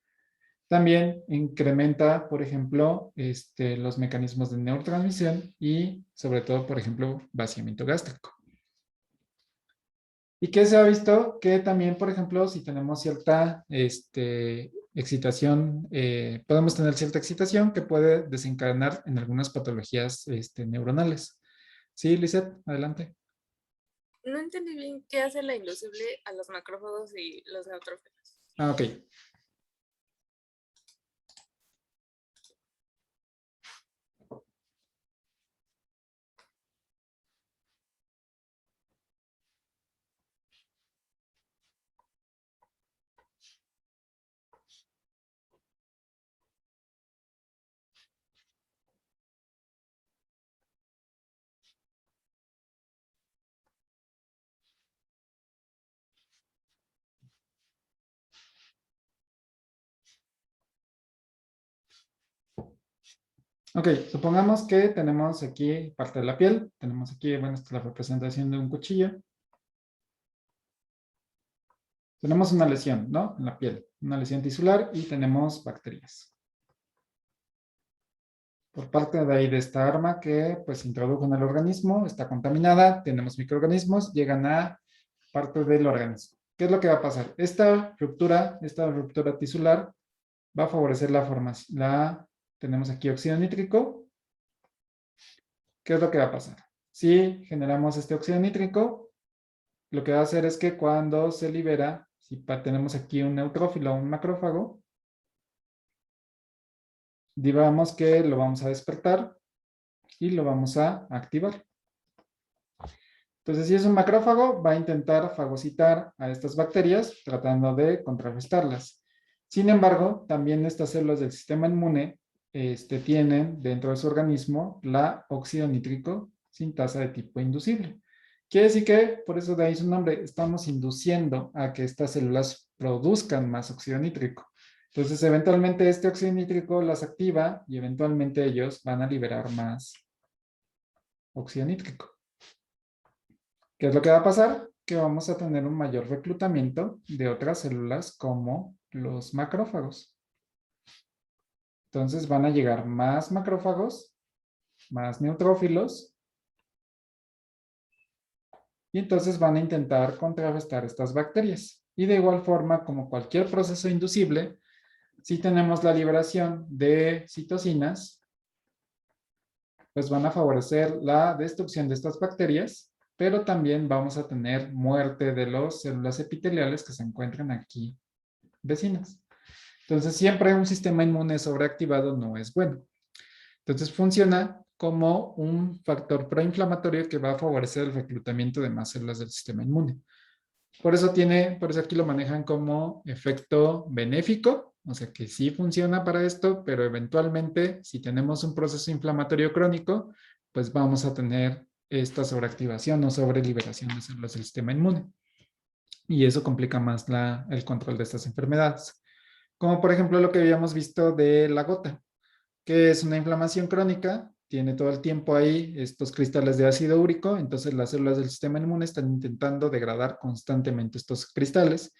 También incrementa, por ejemplo, los mecanismos de neurotransmisión y sobre todo, por ejemplo, vaciamiento gástrico. ¿Y qué se ha visto? Que también, por ejemplo, si tenemos cierta excitación, podemos tener cierta excitación que puede desencadenar en algunas patologías neuronales. Sí, Lizeth, adelante. No entendí bien qué hace la inducible a los macrófagos y los neutrófilos. Ah, ok. Ok, supongamos que tenemos aquí parte de la piel. Tenemos aquí, bueno, esta es la representación de un cuchillo. Tenemos una lesión, ¿no? En la piel, una lesión tisular y tenemos bacterias. Por parte de ahí de esta arma que pues se introdujo en el organismo, está contaminada, tenemos microorganismos, llegan a parte del organismo. ¿Qué es lo que va a pasar? Esta ruptura tisular va a favorecer la formación, tenemos aquí óxido nítrico. ¿Qué es lo que va a pasar? Si generamos este óxido nítrico, lo que va a hacer es que cuando se libera, si tenemos aquí un neutrófilo o un macrófago, digamos que lo vamos a despertar y lo vamos a activar. Entonces, si es un macrófago, va a intentar fagocitar a estas bacterias tratando de contrarrestarlas. Sin embargo, también estas células del sistema inmune tienen dentro de su organismo la óxido nítrico sintasa de tipo inducible. Quiere decir que, por eso de ahí su nombre, estamos induciendo a que estas células produzcan más óxido nítrico. Entonces, eventualmente este óxido nítrico las activa y eventualmente ellos van a liberar más óxido nítrico. ¿Qué es lo que va a pasar? Que vamos a tener un mayor reclutamiento de otras células como los macrófagos. Entonces van a llegar más macrófagos, más neutrófilos, y entonces van a intentar contrarrestar estas bacterias. Y de igual forma, como cualquier proceso inducible, si tenemos la liberación de citocinas, pues van a favorecer la destrucción de estas bacterias, pero también vamos a tener muerte de las células epiteliales que se encuentran aquí vecinas. Entonces, siempre un sistema inmune sobreactivado no es bueno. Entonces, funciona como un factor proinflamatorio que va a favorecer el reclutamiento de más células del sistema inmune. Por eso aquí lo manejan como efecto benéfico, o sea que sí funciona para esto, pero eventualmente si tenemos un proceso inflamatorio crónico, pues vamos a tener esta sobreactivación o sobreliberación de células del sistema inmune. Y eso complica más el control de estas enfermedades. Como por ejemplo lo que habíamos visto de la gota. ¿Qué es una inflamación crónica? Tiene todo el tiempo ahí estos cristales de ácido úrico, entonces las células del sistema inmune están intentando degradar constantemente estos cristales.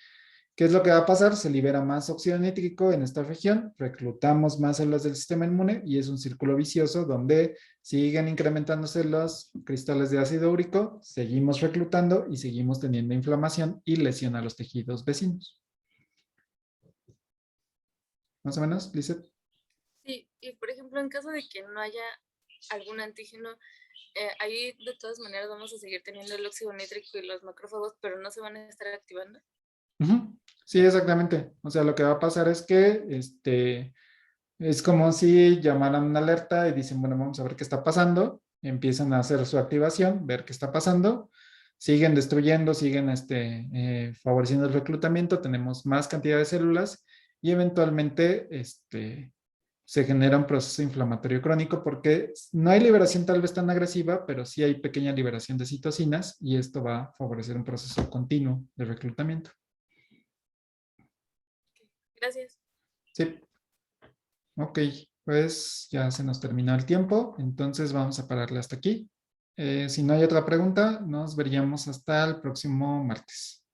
¿Qué es lo que va a pasar? Se libera más óxido nítrico en esta región, reclutamos más células del sistema inmune y es un círculo vicioso donde siguen incrementándose los cristales de ácido úrico, seguimos reclutando y seguimos teniendo inflamación y lesión a los tejidos vecinos. ¿Más o menos, Lizeth? Sí, y por ejemplo, en caso de que no haya algún antígeno, ahí de todas maneras vamos a seguir teniendo el óxido nítrico y los macrófagos, pero no se van a estar activando. Ujú. Sí, exactamente. O sea, lo que va a pasar es que es como si llamaran una alerta y dicen, bueno, vamos a ver qué está pasando. Empiezan a hacer su activación, ver qué está pasando. Siguen destruyendo, siguen favoreciendo el reclutamiento. Tenemos más cantidad de células y eventualmente se genera un proceso inflamatorio crónico porque no hay liberación tal vez tan agresiva, pero sí hay pequeña liberación de citocinas y esto va a favorecer un proceso continuo de reclutamiento. Gracias. Sí. Ok, pues ya se nos terminó el tiempo, entonces vamos a pararle hasta aquí. Si no hay otra pregunta, nos veríamos hasta el próximo martes.